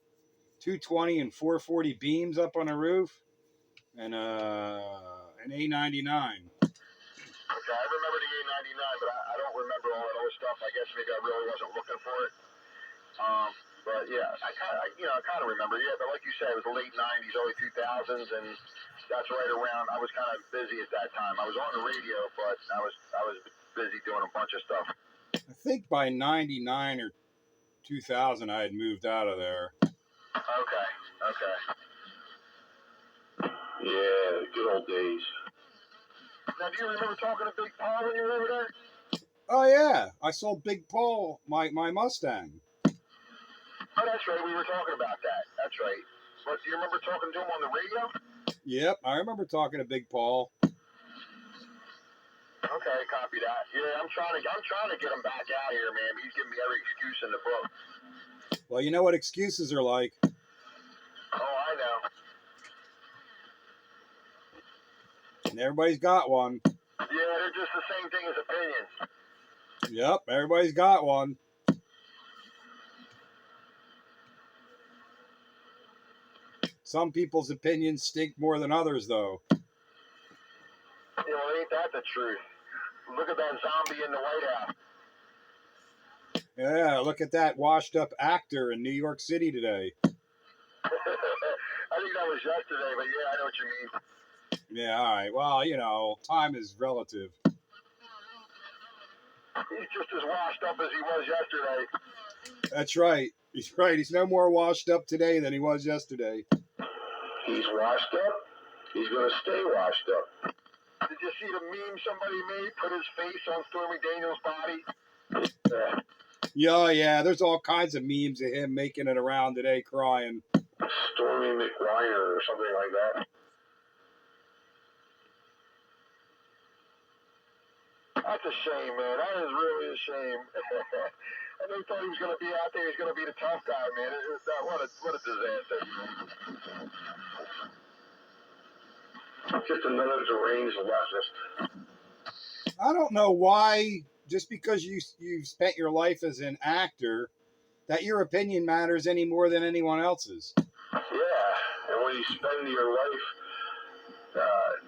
220, and 440 beams up on the roof, and an A99. Okay, I remember the A99, but I don't remember all that other stuff. I guess maybe I really wasn't looking for it. But yeah, I kind of remember. Yeah, but like you said, it was the late '90s, early 2000s, and that's right around. I was kind of busy at that time. I was on the radio, but I was busy doing a bunch of stuff. I think by 99 or 2000, I had moved out of there. Okay. Yeah, good old days. Now, do you remember talking to Big Paul when you were over there? Oh yeah, I sold Big Paul my Mustang. Oh, that's right. We were talking about that. That's right. But do you remember talking to him on the radio? Yep, I remember talking to Big Paul. Okay, copy that. Yeah, I'm trying to get him back out here, man. He's giving me every excuse in the book. Well, you know what excuses are like. Oh, I know. And everybody's got one. Yeah, they're just the same thing as opinions. Yep, everybody's got one. Some people's opinions stink more than others, though. You know, ain't that the truth? Look at that zombie in the White House. Yeah, look at that washed up actor in New York City today. I think that was yesterday, but yeah, I know what you mean. Yeah, all right. Well, you know, time is relative. He's just as washed up as he was yesterday. That's right. He's right. He's no more washed up today than he was yesterday. He's washed up. He's going to stay washed up. Did you see the meme somebody made? Put his face on Stormy Daniels' body? Yeah. There's all kinds of memes of him making it around today crying. Stormy McWiner or something like that. That's a shame, man. That is really a shame. I never thought he was going to be out there. He's going to be the tough guy, man. What a disaster. Just another deranged leftist. I don't know why, just because you've spent your life as an actor, that your opinion matters any more than anyone else's. Yeah, and when you spend your life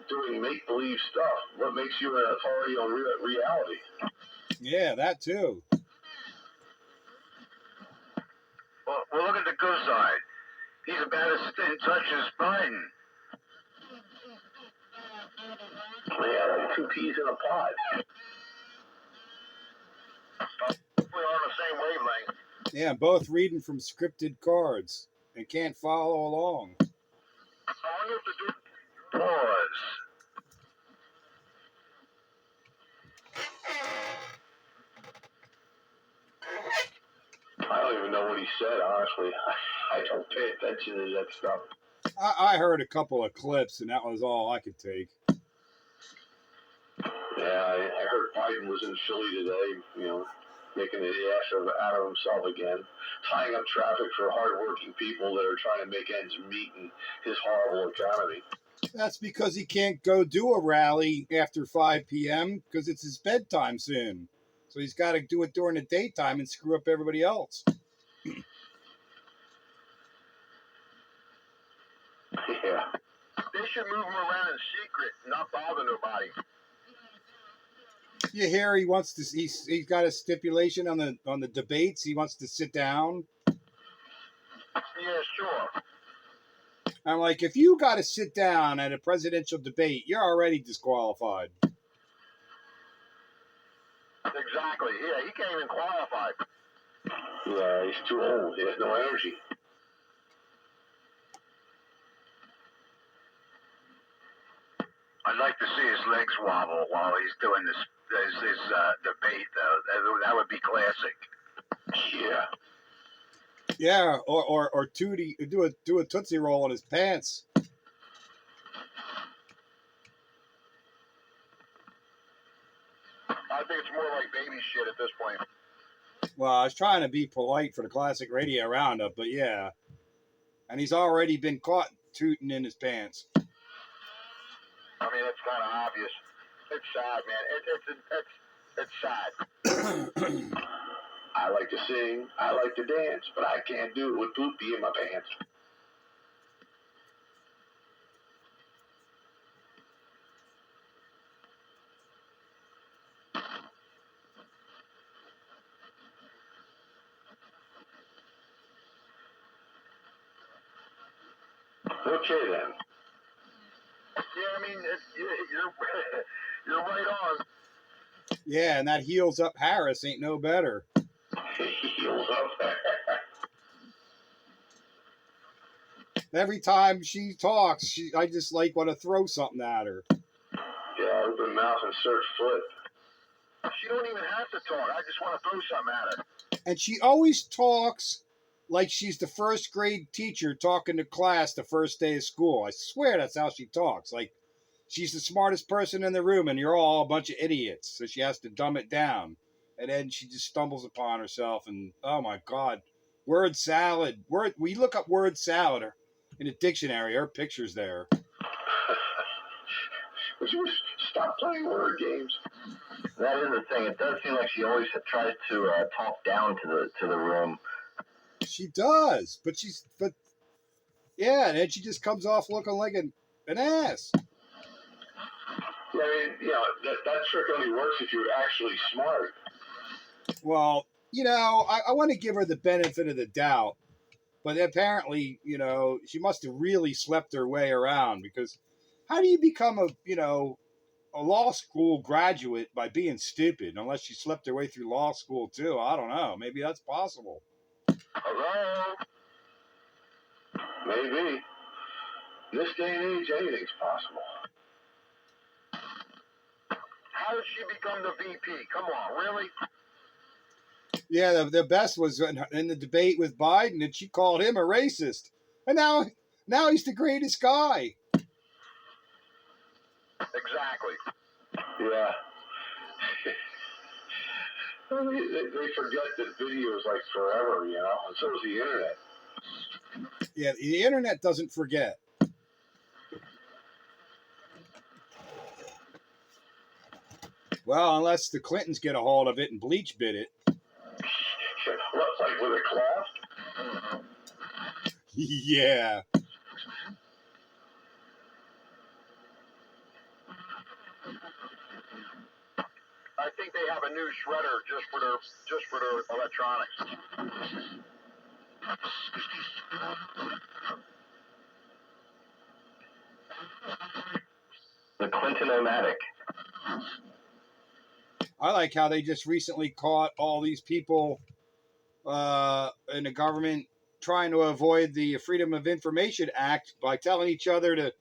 doing make-believe stuff, what makes you an authority on reality? Yeah, that too. Well, look at the good side. He's about as in touch as Biden. Yeah, like 2 peas in a pod. We're on the same wavelength. Yeah, both reading from scripted cards and can't follow along. I wonder if the dude... Pause. I don't even know what he said, honestly. I don't pay attention to that stuff. I heard a couple of clips, and that was all I could take. Yeah, I heard Biden was in Philly today, making an ass out of himself again, tying up traffic for hardworking people that are trying to make ends meet in his horrible economy. That's because he can't go do a rally after 5 p.m. because it's his bedtime soon. So he's got to do it during the daytime and screw up everybody else. Yeah. They should move him around in secret, not bother nobody. You hear he wants to? He's got a stipulation on the debates. He wants to sit down. Yeah, sure. I'm like, if you got to sit down at a presidential debate, you're already disqualified. Exactly. Yeah, he can't even qualify. Yeah, he's too old. He has no energy. I'd like to see his legs wobble while he's doing this debate, though. That would be classic. Yeah. Yeah, or Tootie do a Tootsie Roll in his pants. I think it's more like baby shit at this point. Well, I was trying to be polite for the classic radio roundup, but yeah. and he's already been caught tooting in his pants. I mean, it's kind of obvious. It's sad, man. It's sad. I like to sing, I like to dance, but I can't do it with poopy in my pants. Okay then. Yeah, I mean, you're right on. Yeah, and that heels up Harris ain't no better. Heels up. Every time she talks, I just like want to throw something at her. Yeah, open mouth and search foot. She don't even have to talk. I just want to throw something at her. And she always talks like she's the first grade teacher talking to class the first day of school. I swear that's how she talks. Like she's the smartest person in the room and you're all a bunch of idiots. So she has to dumb it down. And then she just stumbles upon herself and, oh my God, word salad. We look up word salad in a dictionary. Her picture's there. Would you stop playing word games? That is the thing. It does seem like she always tries to talk down to the room. She does, but yeah, and then she just comes off looking like an ass. I mean, you know, that trick only works if you're actually smart. Well, you know, I want to give her the benefit of the doubt, but apparently, you know, she must have really slept her way around because how do you become a law school graduate by being stupid unless she slept her way through law school too? I don't know. Maybe that's possible. Hello? Maybe. In this day and age, anything's possible. How did she become the VP? Come on, really? Yeah, the best was in the debate with Biden, and she called him a racist, and now he's the greatest guy. Exactly. Yeah. They forget that video is like forever, you know, and so is the internet. Yeah, the internet doesn't forget. Well, unless the Clintons get a hold of it and bleach bit it. What's like with a cloth? Yeah. I think they have a new shredder just for their electronics. The Clinton-o-matic. I like how they just recently caught all these people in the government trying to avoid the Freedom of Information Act by telling each other to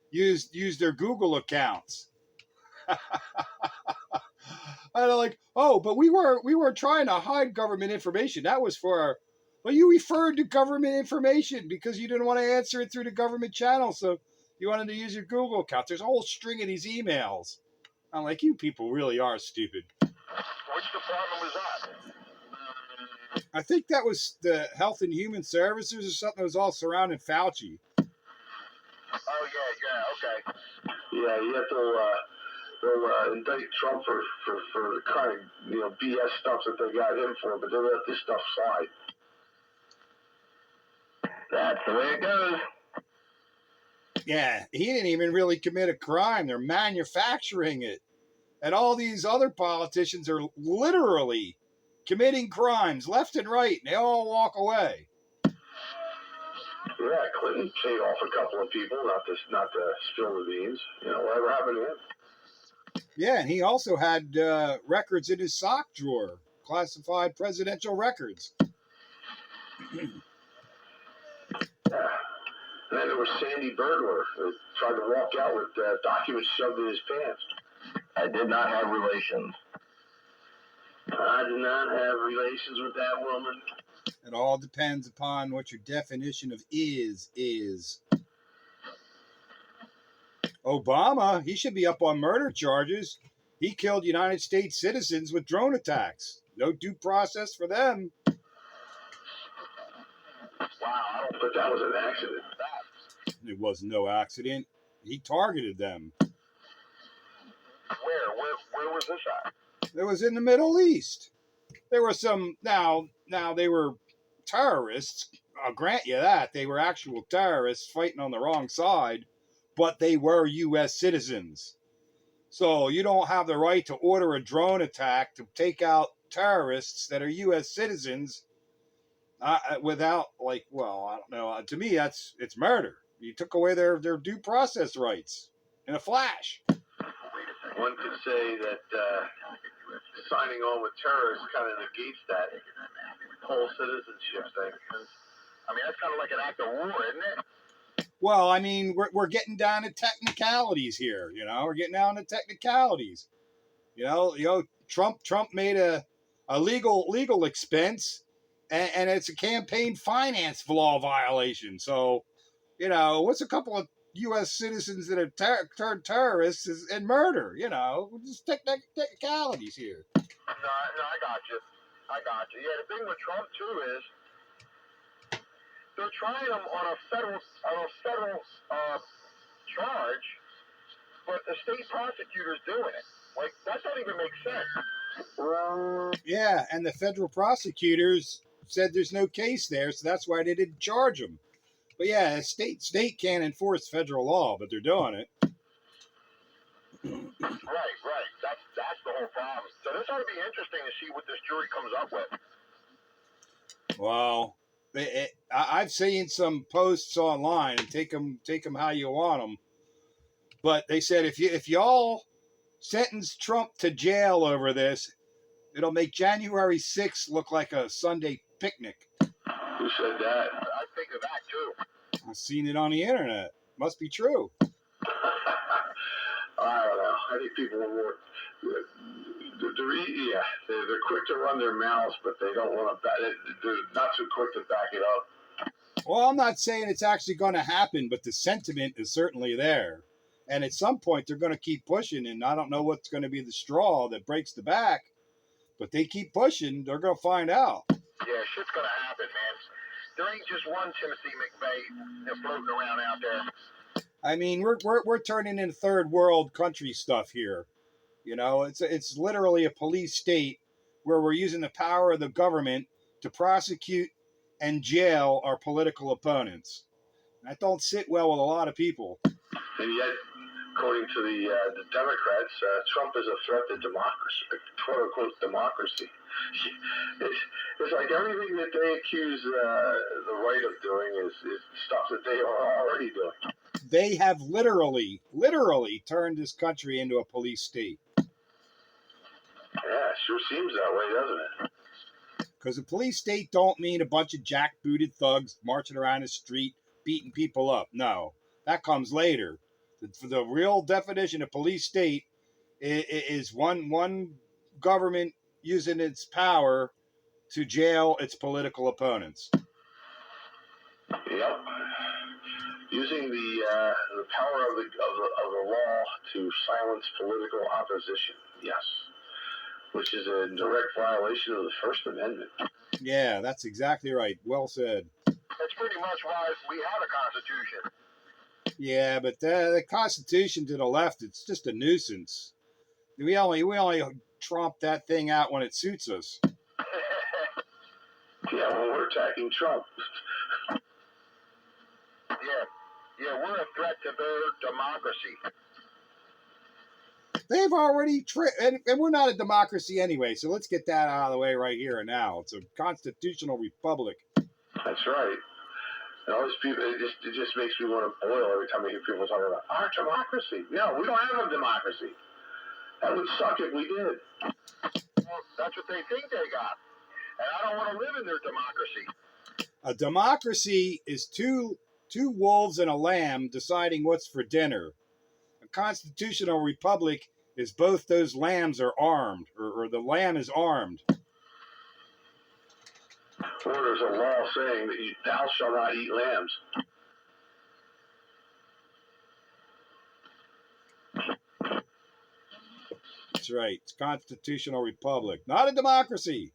use their Google accounts. And I'm like, oh, but we were trying to hide government information. That was for our. Well, you referred to government information because you didn't want to answer it through the government channel, so you wanted to use your Google account. There's a whole string of these emails. I'm like, you people really are stupid. Which department was that? I think that was the Health and Human Services or something that was all surrounding Fauci. Oh, yeah, okay. Yeah, you have to they'll indict Trump for the kind of BS stuff that they got him for, but they'll let this stuff slide. That's the way it goes. Yeah, he didn't even really commit a crime. They're manufacturing it. And all these other politicians are literally committing crimes left and right, and they all walk away. Yeah, Clinton paid off a couple of people, not to spill the beans. You know, whatever happened to him? Yeah, and he also had records in his sock drawer, classified presidential records. Yeah. And then there was Sandy Burglar, who tried to walk out with documents shoved in his pants. I did not have relations. I did not have relations with that woman. It all depends upon what your definition of is. Obama, he should be up on murder charges. He killed United States citizens with drone attacks. No due process for them. Wow, But that was an accident. It was no accident. He targeted them. Where was this at? It was in the Middle East. There were some now they were terrorists. I'll grant you that. They were actual terrorists fighting on the wrong side, but they were US citizens. So you don't have the right to order a drone attack to take out terrorists that are US citizens without, like, well, I don't know. To me, it's murder. You took away their due process rights in a flash. One could say that signing on with terrorists kind of negates that whole citizenship thing. I mean, that's kind of like an act of war, isn't it? Well, I mean, we're getting down to technicalities here. We're getting down to technicalities. Trump made a legal expense, and it's a campaign finance law violation. So, what's a couple of U.S. citizens that have turned terrorists and murder? Just technicalities here. No, I got you. Yeah, the thing with Trump too is they're trying him on a federal charge, but the state prosecutor's doing it. Like, that doesn't even make sense. Yeah, and the federal prosecutors said there's no case there, so that's why they didn't charge him. But yeah, state can't enforce federal law, but they're doing it. Right. That's the whole problem. So this ought to be interesting to see what this jury comes up with. Well, I've seen some posts online, and take them how you want them. But they said if y'all sentence Trump to jail over this, it'll make January 6th look like a Sunday picnic. Who said that? I think of that too. I've seen it on the internet. Must be true. I don't know. I think people are more. They're quick to run their mouths, but they don't want to. They're not too quick to back it up. Well, I'm not saying it's actually going to happen, but the sentiment is certainly there. And at some point, they're going to keep pushing, and I don't know what's going to be the straw that breaks the back, but they keep pushing. They're going to find out. Yeah, shit's going to happen, man. There ain't just one Timothy McVeigh floating around out there. I mean, we're turning into third world country stuff here. It's literally a police state where we're using the power of the government to prosecute and jail our political opponents. That don't sit well with a lot of people. And yet, according to the Democrats, Trump is a threat to democracy, quote unquote democracy. It's like everything that they accuse the right of doing is stuff that they are already doing. They have literally turned this country into a police state. Yeah, it sure seems that way, doesn't it? Because a police state don't mean a bunch of jackbooted thugs marching around the street beating people up. No, that comes later. The real definition of police state is one government using its power to jail its political opponents. Yep. Using the power of the law to silence political opposition. Yes. Which is a direct violation of the First Amendment. Yeah, that's exactly right. Well said. That's pretty much why we have a constitution. Yeah, but the Constitution to the left, it's just a nuisance. We only tromp that thing out when it suits us. Yeah, well, we're attacking Trump. Yeah, we're a threat to their democracy. They've already and we're not a democracy anyway, so let's get that out of the way right here and now. It's a constitutional republic. That's right. And all these people, it just makes me want to boil every time I hear people talking about our democracy. No, we don't have a democracy. That would suck if we did. Well, that's what they think they got. And I don't want to live in their democracy. A democracy is two wolves and a lamb deciding what's for dinner. A constitutional republic is both those lambs are armed, or the lamb is armed. Or there's a law saying that thou shalt not eat lambs. That's right. It's a constitutional republic, not a democracy.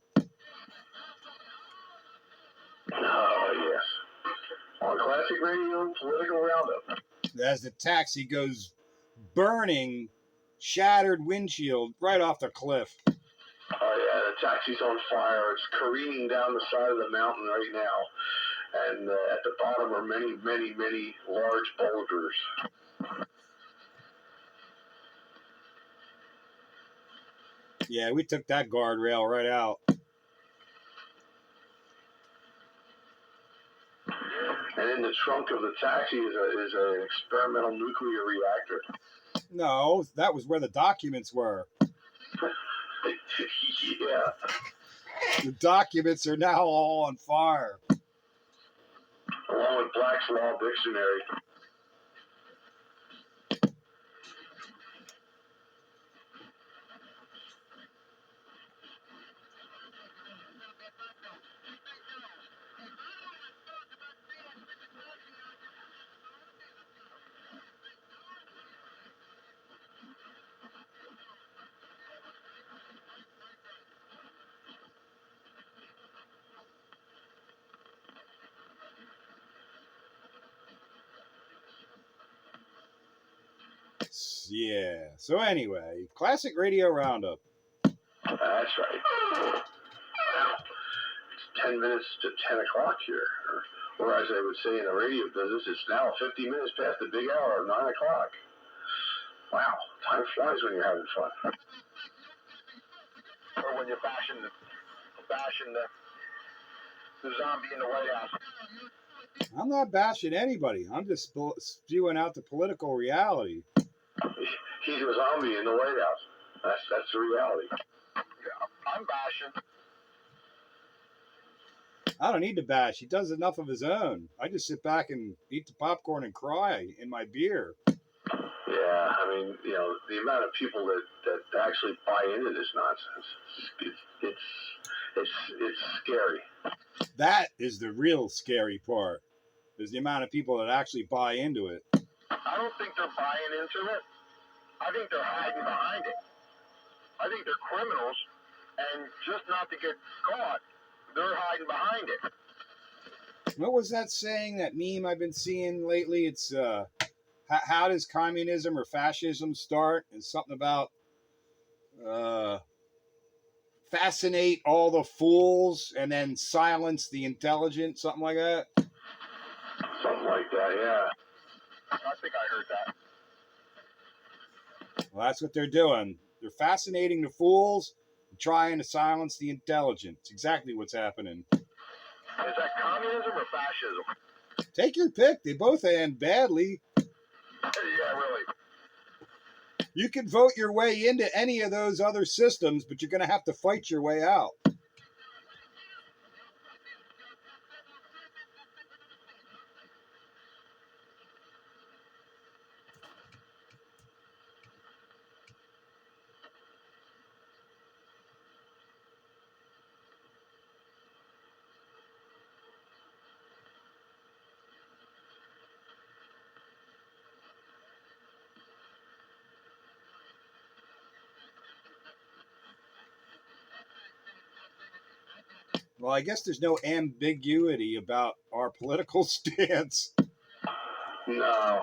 Oh, yes. On Classic Radio Political Roundup. As the taxi goes burning, shattered windshield right off the cliff. Oh yeah, the taxi's on fire. It's careening down the side of the mountain right now. And at the bottom are many, many, many large boulders. Yeah, we took that guardrail right out. And in the trunk of the taxi is an experimental nuclear reactor. No, that was where the documents were. Yeah. The documents are now all on fire. Along with Black's Law Dictionary. Yeah. So anyway, Classic Radio Roundup. That's right. Wow. It's 10 minutes to 10 o'clock here. Or as I would say in the radio business, it's now 50 minutes past the big hour of 9 o'clock. Wow. Time flies when you're having fun. Or when you're bashing the zombie in the White House. I'm not bashing anybody. I'm just spewing out the political reality. He's a zombie in the White House. That's the reality. Yeah, I'm bashing. I don't need to bash. He does enough of his own. I just sit back and eat the popcorn and cry in my beer. Yeah, I mean, you know, the amount of people that actually buy into this nonsense, it's scary. That is the real scary part, is the amount of people that actually buy into it. I don't think they're buying into it. I think they're hiding behind it. I think they're criminals, and just not to get caught, they're hiding behind it. What was that saying, that meme I've been seeing lately? It's how does communism or fascism start? It's something about fascinate all the fools and then silence the intelligent, something like that. Something like that, yeah. I think I heard that. Well, that's what they're doing. They're fascinating the fools and trying to silence the intelligent. It's exactly what's happening. Is that communism or fascism? Take your pick. They both end badly. Yeah, really. You can vote your way into any of those other systems, but you're going to have to fight your way out. Well, I guess there's no ambiguity about our political stance. No,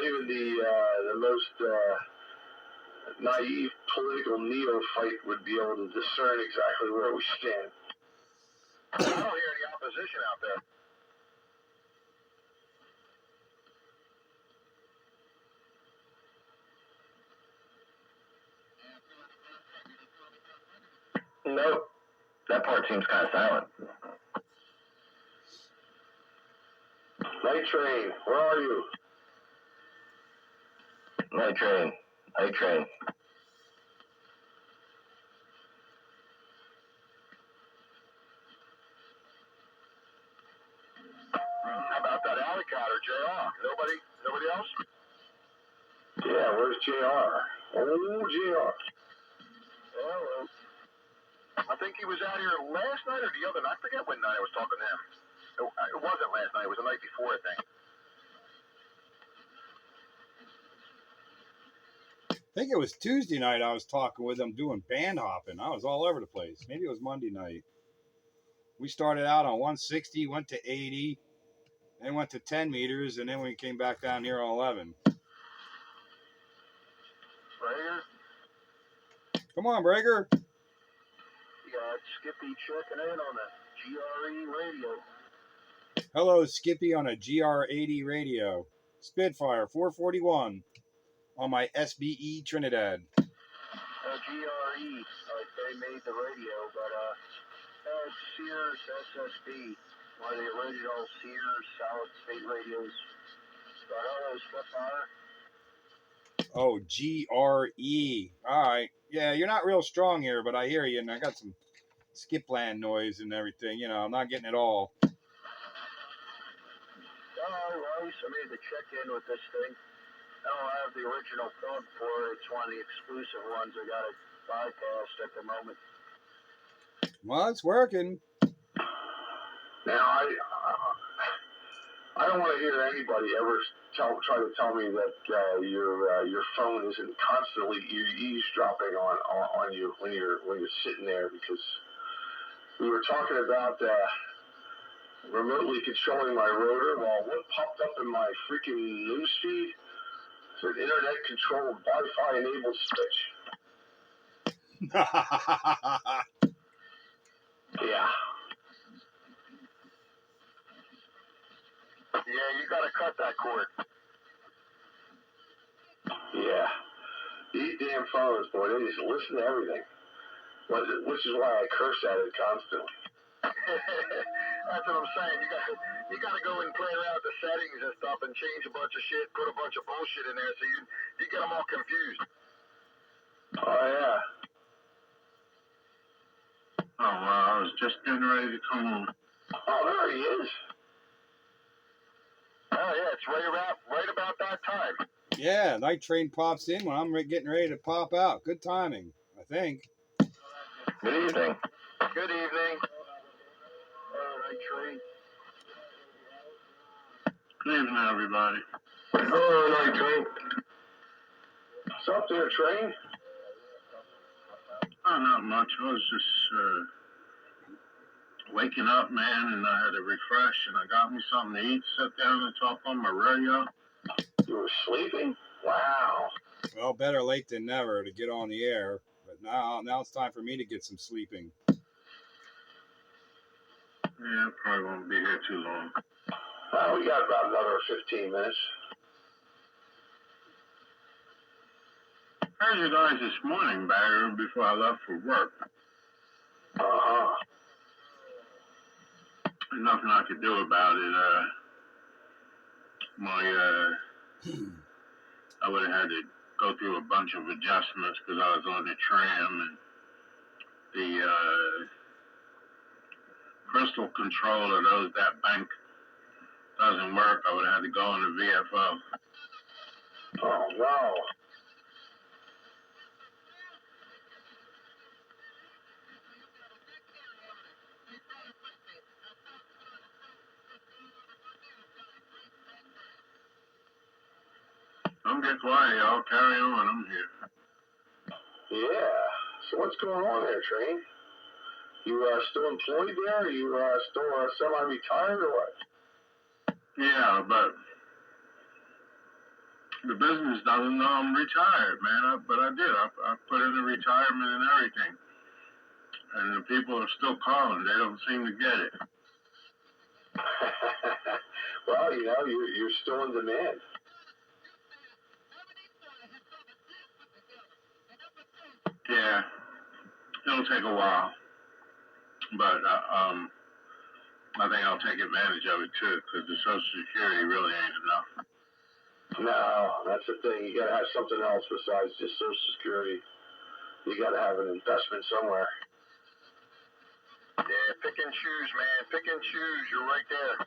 even the most naive political neophyte would be able to discern exactly where we stand. I don't hear any opposition out there. Nope. That part seems kind of silent. Night Train, where are you? Night train. Night train. How about that alley cat or JR? Nobody else? Yeah, where's JR? Oh, JR. Well, I think he was out here last night or the other night. I forget when night I was talking to him. It wasn't last night. It was the night before, I think. I think it was Tuesday night I was talking with him doing band hopping. I was all over the place. Maybe it was Monday night. We started out on 160, went to 80, then went to 10 meters, and then we came back down here on 11. Prayer? Come on, Breaker. You got Skippy checking in on the GRE radio. Hello, Skippy on a GR80 radio. Spitfire 441 on my SBE Trinidad. GRE, like they made the radio, but it's Sears SSB, one of the original Sears solid state radios. So hello, Spitfire. Oh, GRE. All right. Yeah, you're not real strong here, but I hear you, and I got some skipland noise and everything. You know, I'm not getting it all. Rice, I made the check-in with this thing. I don't have the original plug for it. It's one of the exclusive ones I got it bypassed at the moment. Well, it's working. Now, I don't want to hear anybody ever try to tell me that your phone isn't constantly eavesdropping on you when you're sitting there, because we were talking about remotely controlling my rotor. Well, what popped up in my freaking newsfeed? It's an internet controlled Wi-Fi enabled switch. Yeah. Yeah, you got to cut that cord. Yeah. These damn phones, boy, they just listen to everything. Which is why I curse at it constantly. That's what I'm saying. You got to go and play around with the settings and stuff and change a bunch of shit, put a bunch of bullshit in there, so you get them all confused. Oh yeah. Oh wow, I was just getting ready to come home. Oh, there he is. Oh yeah, it's right about that time. Yeah, night train pops in when I'm getting ready to pop out. Good timing, I think. Good evening. Good evening. Night train. Good evening, everybody. Oh, night train. What's up there, train? Oh, not much. I was just waking up, man, and I had a refresh, and I got me something to eat, sit down and talk on my radio. You were sleeping? Wow. Well, better late than never to get on the air. But now it's time for me to get some sleeping. Yeah, probably won't be here too long. We got about another 15 minutes. I heard you guys this morning, Bagger, before I left for work. Uh-huh. There's nothing I could do about it. I would have had to go through a bunch of adjustments because I was on the tram, and the crystal control of that bank doesn't work. I would have had to go on the VFO. Oh, no. Don't get quiet, y'all. Carry on. I'm here. Yeah. So what's going on there, train? You still employed there? Are you still semi-retired or what? Yeah, but the business doesn't know I'm retired, man. But I did. I put in the retirement and everything. And the people are still calling. They don't seem to get it. Well, you're still in demand. Yeah, it'll take a while, but I think I'll take advantage of it too, because the Social Security really ain't enough. No, that's the thing. You gotta have something else besides just Social Security. You gotta have an investment somewhere. Yeah, pick and choose, man. Pick and choose. You're right there.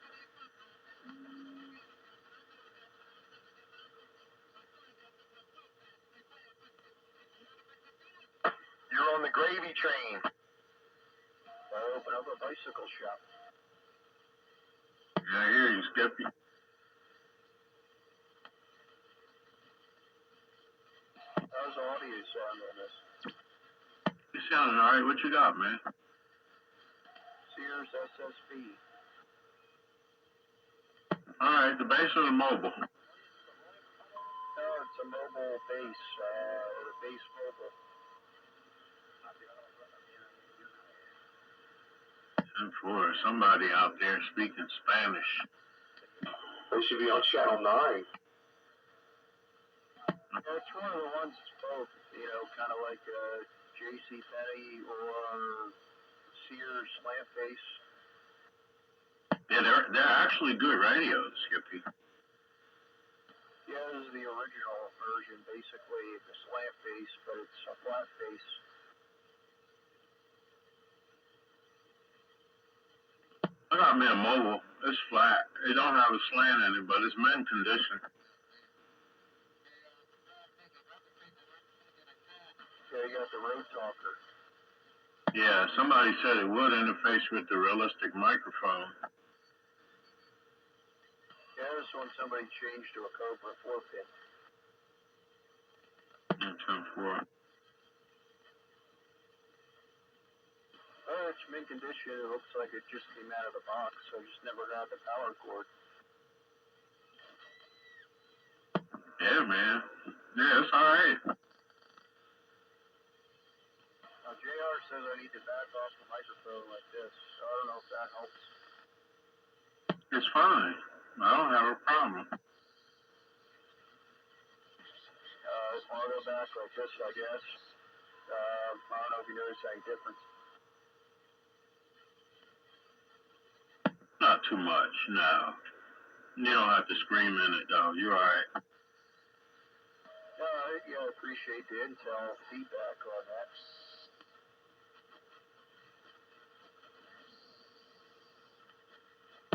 You're on the gravy train. I'll open up a bicycle shop. Yeah, I hear you, Skippy. How's the audio sound on this? You sounding alright. What you got, man? Sears SSB. All right, the base or the mobile? No, it's a mobile base, or a base mobile. 10-4. Somebody out there speaking Spanish. They should be on channel 9. Yeah, it's one of the ones that's both, kind of like J.C. Penney or Sears Slant Base. Yeah, they're actually good radios, Skippy. Yeah, this is the original version, basically. It's a slant base, but it's a flat base. I got me a mobile. It's flat. It don't have a slant in it, but it's mint condition. Yeah, you got the Road Talker. Yeah, somebody said it would interface with the realistic microphone. Yeah, this one somebody changed to a Cobra 4-pin. 10-4. Oh, it's mint condition. It looks like it just came out of the box, so I just never got the power cord. Yeah, man. Yeah, it's all right. Now, JR says I need to back off the microphone like this, so I don't know if that helps. It's fine. I don't have a problem. Auto back like this, I guess. I don't know if you notice any difference. Not too much, no. You don't have to scream in it, though. You're all right. Yeah, I appreciate the intel feedback on that.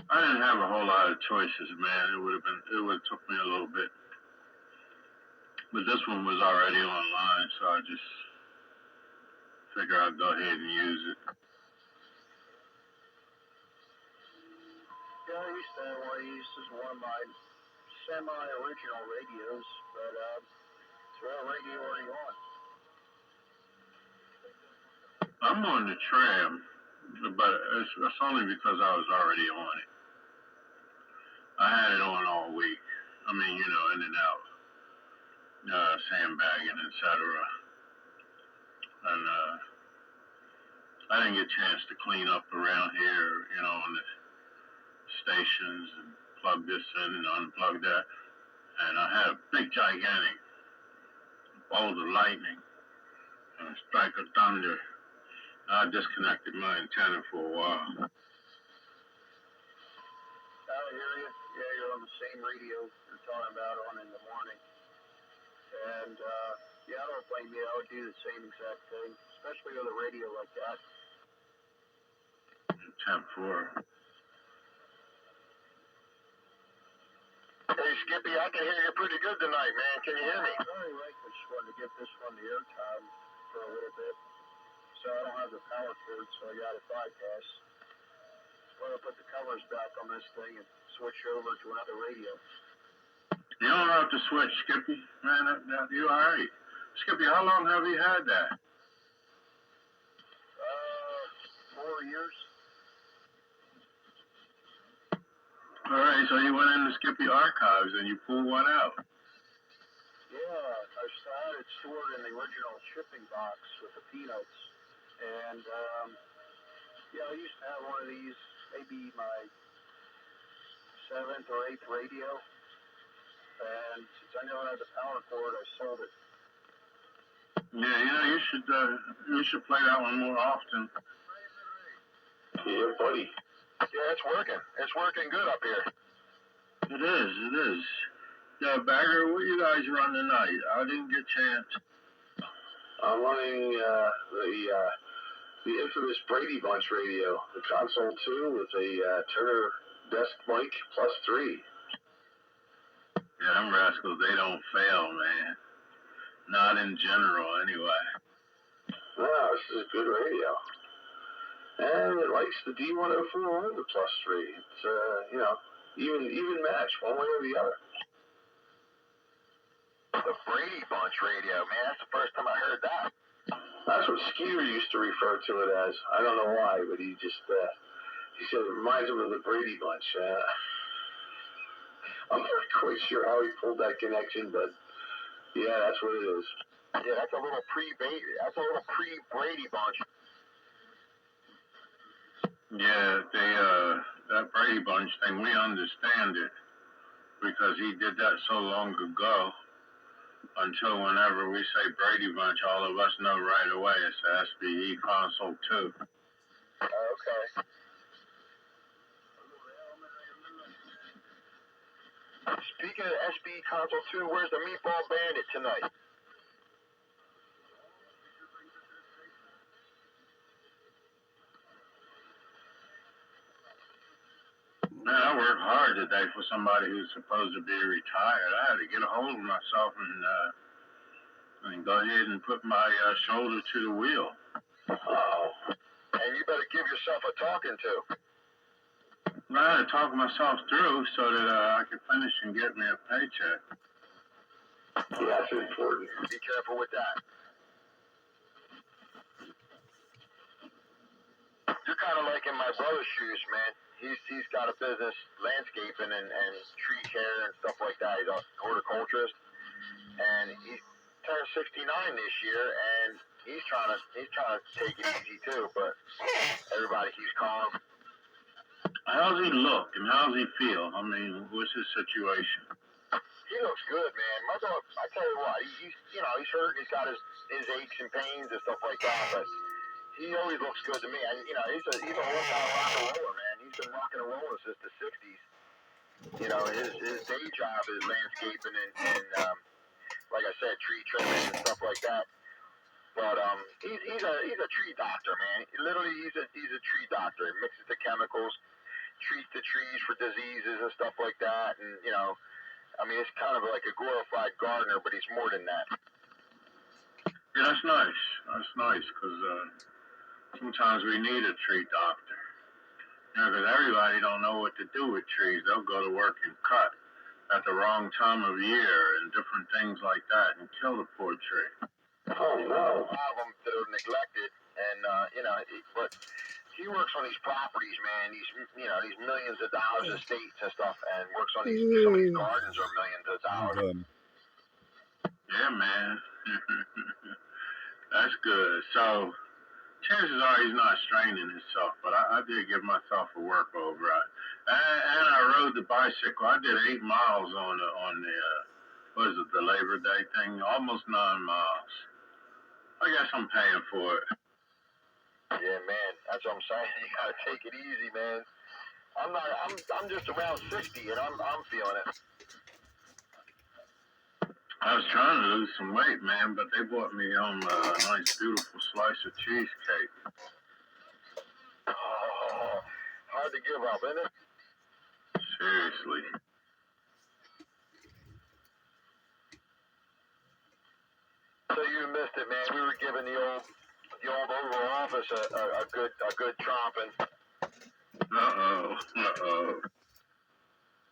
I didn't have a whole lot of choices, man. It would have took me a little bit. But this one was already online, so I just figure I'd go ahead and use it. Yeah, I used to have one of these. This is one of my semi-original radios, but it's what radio are you on? I'm on the tram, but it's only because I was already on it. I had it on all week. I mean, in and out. Sandbagging, etc. And I didn't get a chance to clean up around here, on the stations and plug this in and unplug that. And I had a big, gigantic bolt of lightning and a strike of thunder. I disconnected my antenna for a while. I hear you. Yeah, you're on the same radio you're talking about on in the morning. And, yeah, I don't blame you. I would do the same exact thing, especially with a radio like that. 10-4. Hey, Skippy, I can hear you pretty good tonight, man. Can you hear me? Very right. I just wanted to give this one the airtime for a little bit. So I don't have the power cord, so I got it bypass. Well, I'll put the covers back on this thing and switch over to another radio. You don't have to switch, Skippy. Man, you're all right. Skippy, how long have you had that? 4 years. All right, so you went into Skippy Archives and you pulled one out. Yeah, I had it stored in the original shipping box with the peanuts. And, yeah, I used to have one of these, maybe my 7th or 8th radio. And since I never had the power cord, I sold it. Yeah, you should play that one more often. Yeah, buddy. Yeah, it's working. It's working good up here. It is. Yeah, Bagger, what you guys run tonight? I didn't get a chance. I'm running the infamous Brady Bunch radio, the console 2 with a Turner desk mic +3. Yeah, them rascals, they don't fail, man. Not in general, anyway. No, this is a good radio. And it likes the D104 or the +3. It's, even match one way or the other. The Brady Bunch radio, man. That's the first time I heard that. That's what Skeeter used to refer to it as. I don't know why, but he said it reminds him of the Brady Bunch. I'm not quite sure how he pulled that connection, but yeah, that's what it is. Yeah, that's a little pre-Brady bunch. Yeah, that Brady Bunch thing, we understand it because he did that so long ago. Until whenever we say Brady Bunch, all of us know right away it's the SBE console 2. Okay. Speaking of SBE console 2, where's the Meatball Bandit tonight? Man, I worked hard today for somebody who's supposed to be retired. I had to get a hold of myself and go ahead and put my shoulder to the wheel. Oh. And you better give yourself a talking to. I had to talk myself through so that I could finish and get me a paycheck. Yeah, that's important. Be careful with that. You're kind of like in my brother's shoes, man. He's got a business, landscaping and tree care and stuff like that. He's a horticulturist, and he turned 69 this year, and he's trying to take it easy too. But everybody keeps calling. How's he look and how's he feel? I mean, what's his situation? He looks good, man. My dog, I tell you what, he's hurt. He's got his aches and pains and stuff like that, but he always looks good to me. And he's a old time rock and roller, man. He's been rocking and rolling since the '60s. His day job is landscaping and like I said, tree trimming and stuff like that. But he's a tree doctor, man. Literally, he's a tree doctor. He mixes the chemicals, treats the trees for diseases and stuff like that. And it's kind of like a glorified gardener, but he's more than that. Yeah, that's nice. That's nice because sometimes we need a tree doctor. Because everybody don't know what to do with trees. They'll go to work and cut at the wrong time of year and different things like that and kill the poor tree. Oh, no. A lot of them that are neglected, and, but he works on these properties, man, these millions of dollars estates and stuff, and works on some of these gardens are millions of dollars. Yeah, man. That's good. So, chances are he's not straining himself, but I did give myself a workover. And I rode the bicycle. I did 8 miles on the Labor Day thing? Almost 9 miles. I guess I'm paying for it. Yeah, man. That's what I'm saying. You gotta take it easy, man. I'm just around 60, and I'm feeling it. I was trying to lose some weight, man, but they bought me a nice, beautiful slice of cheesecake. Oh, hard to give up, isn't it? Seriously. So you missed it, man. We were giving the old Oval Office a good tromping. Uh-oh.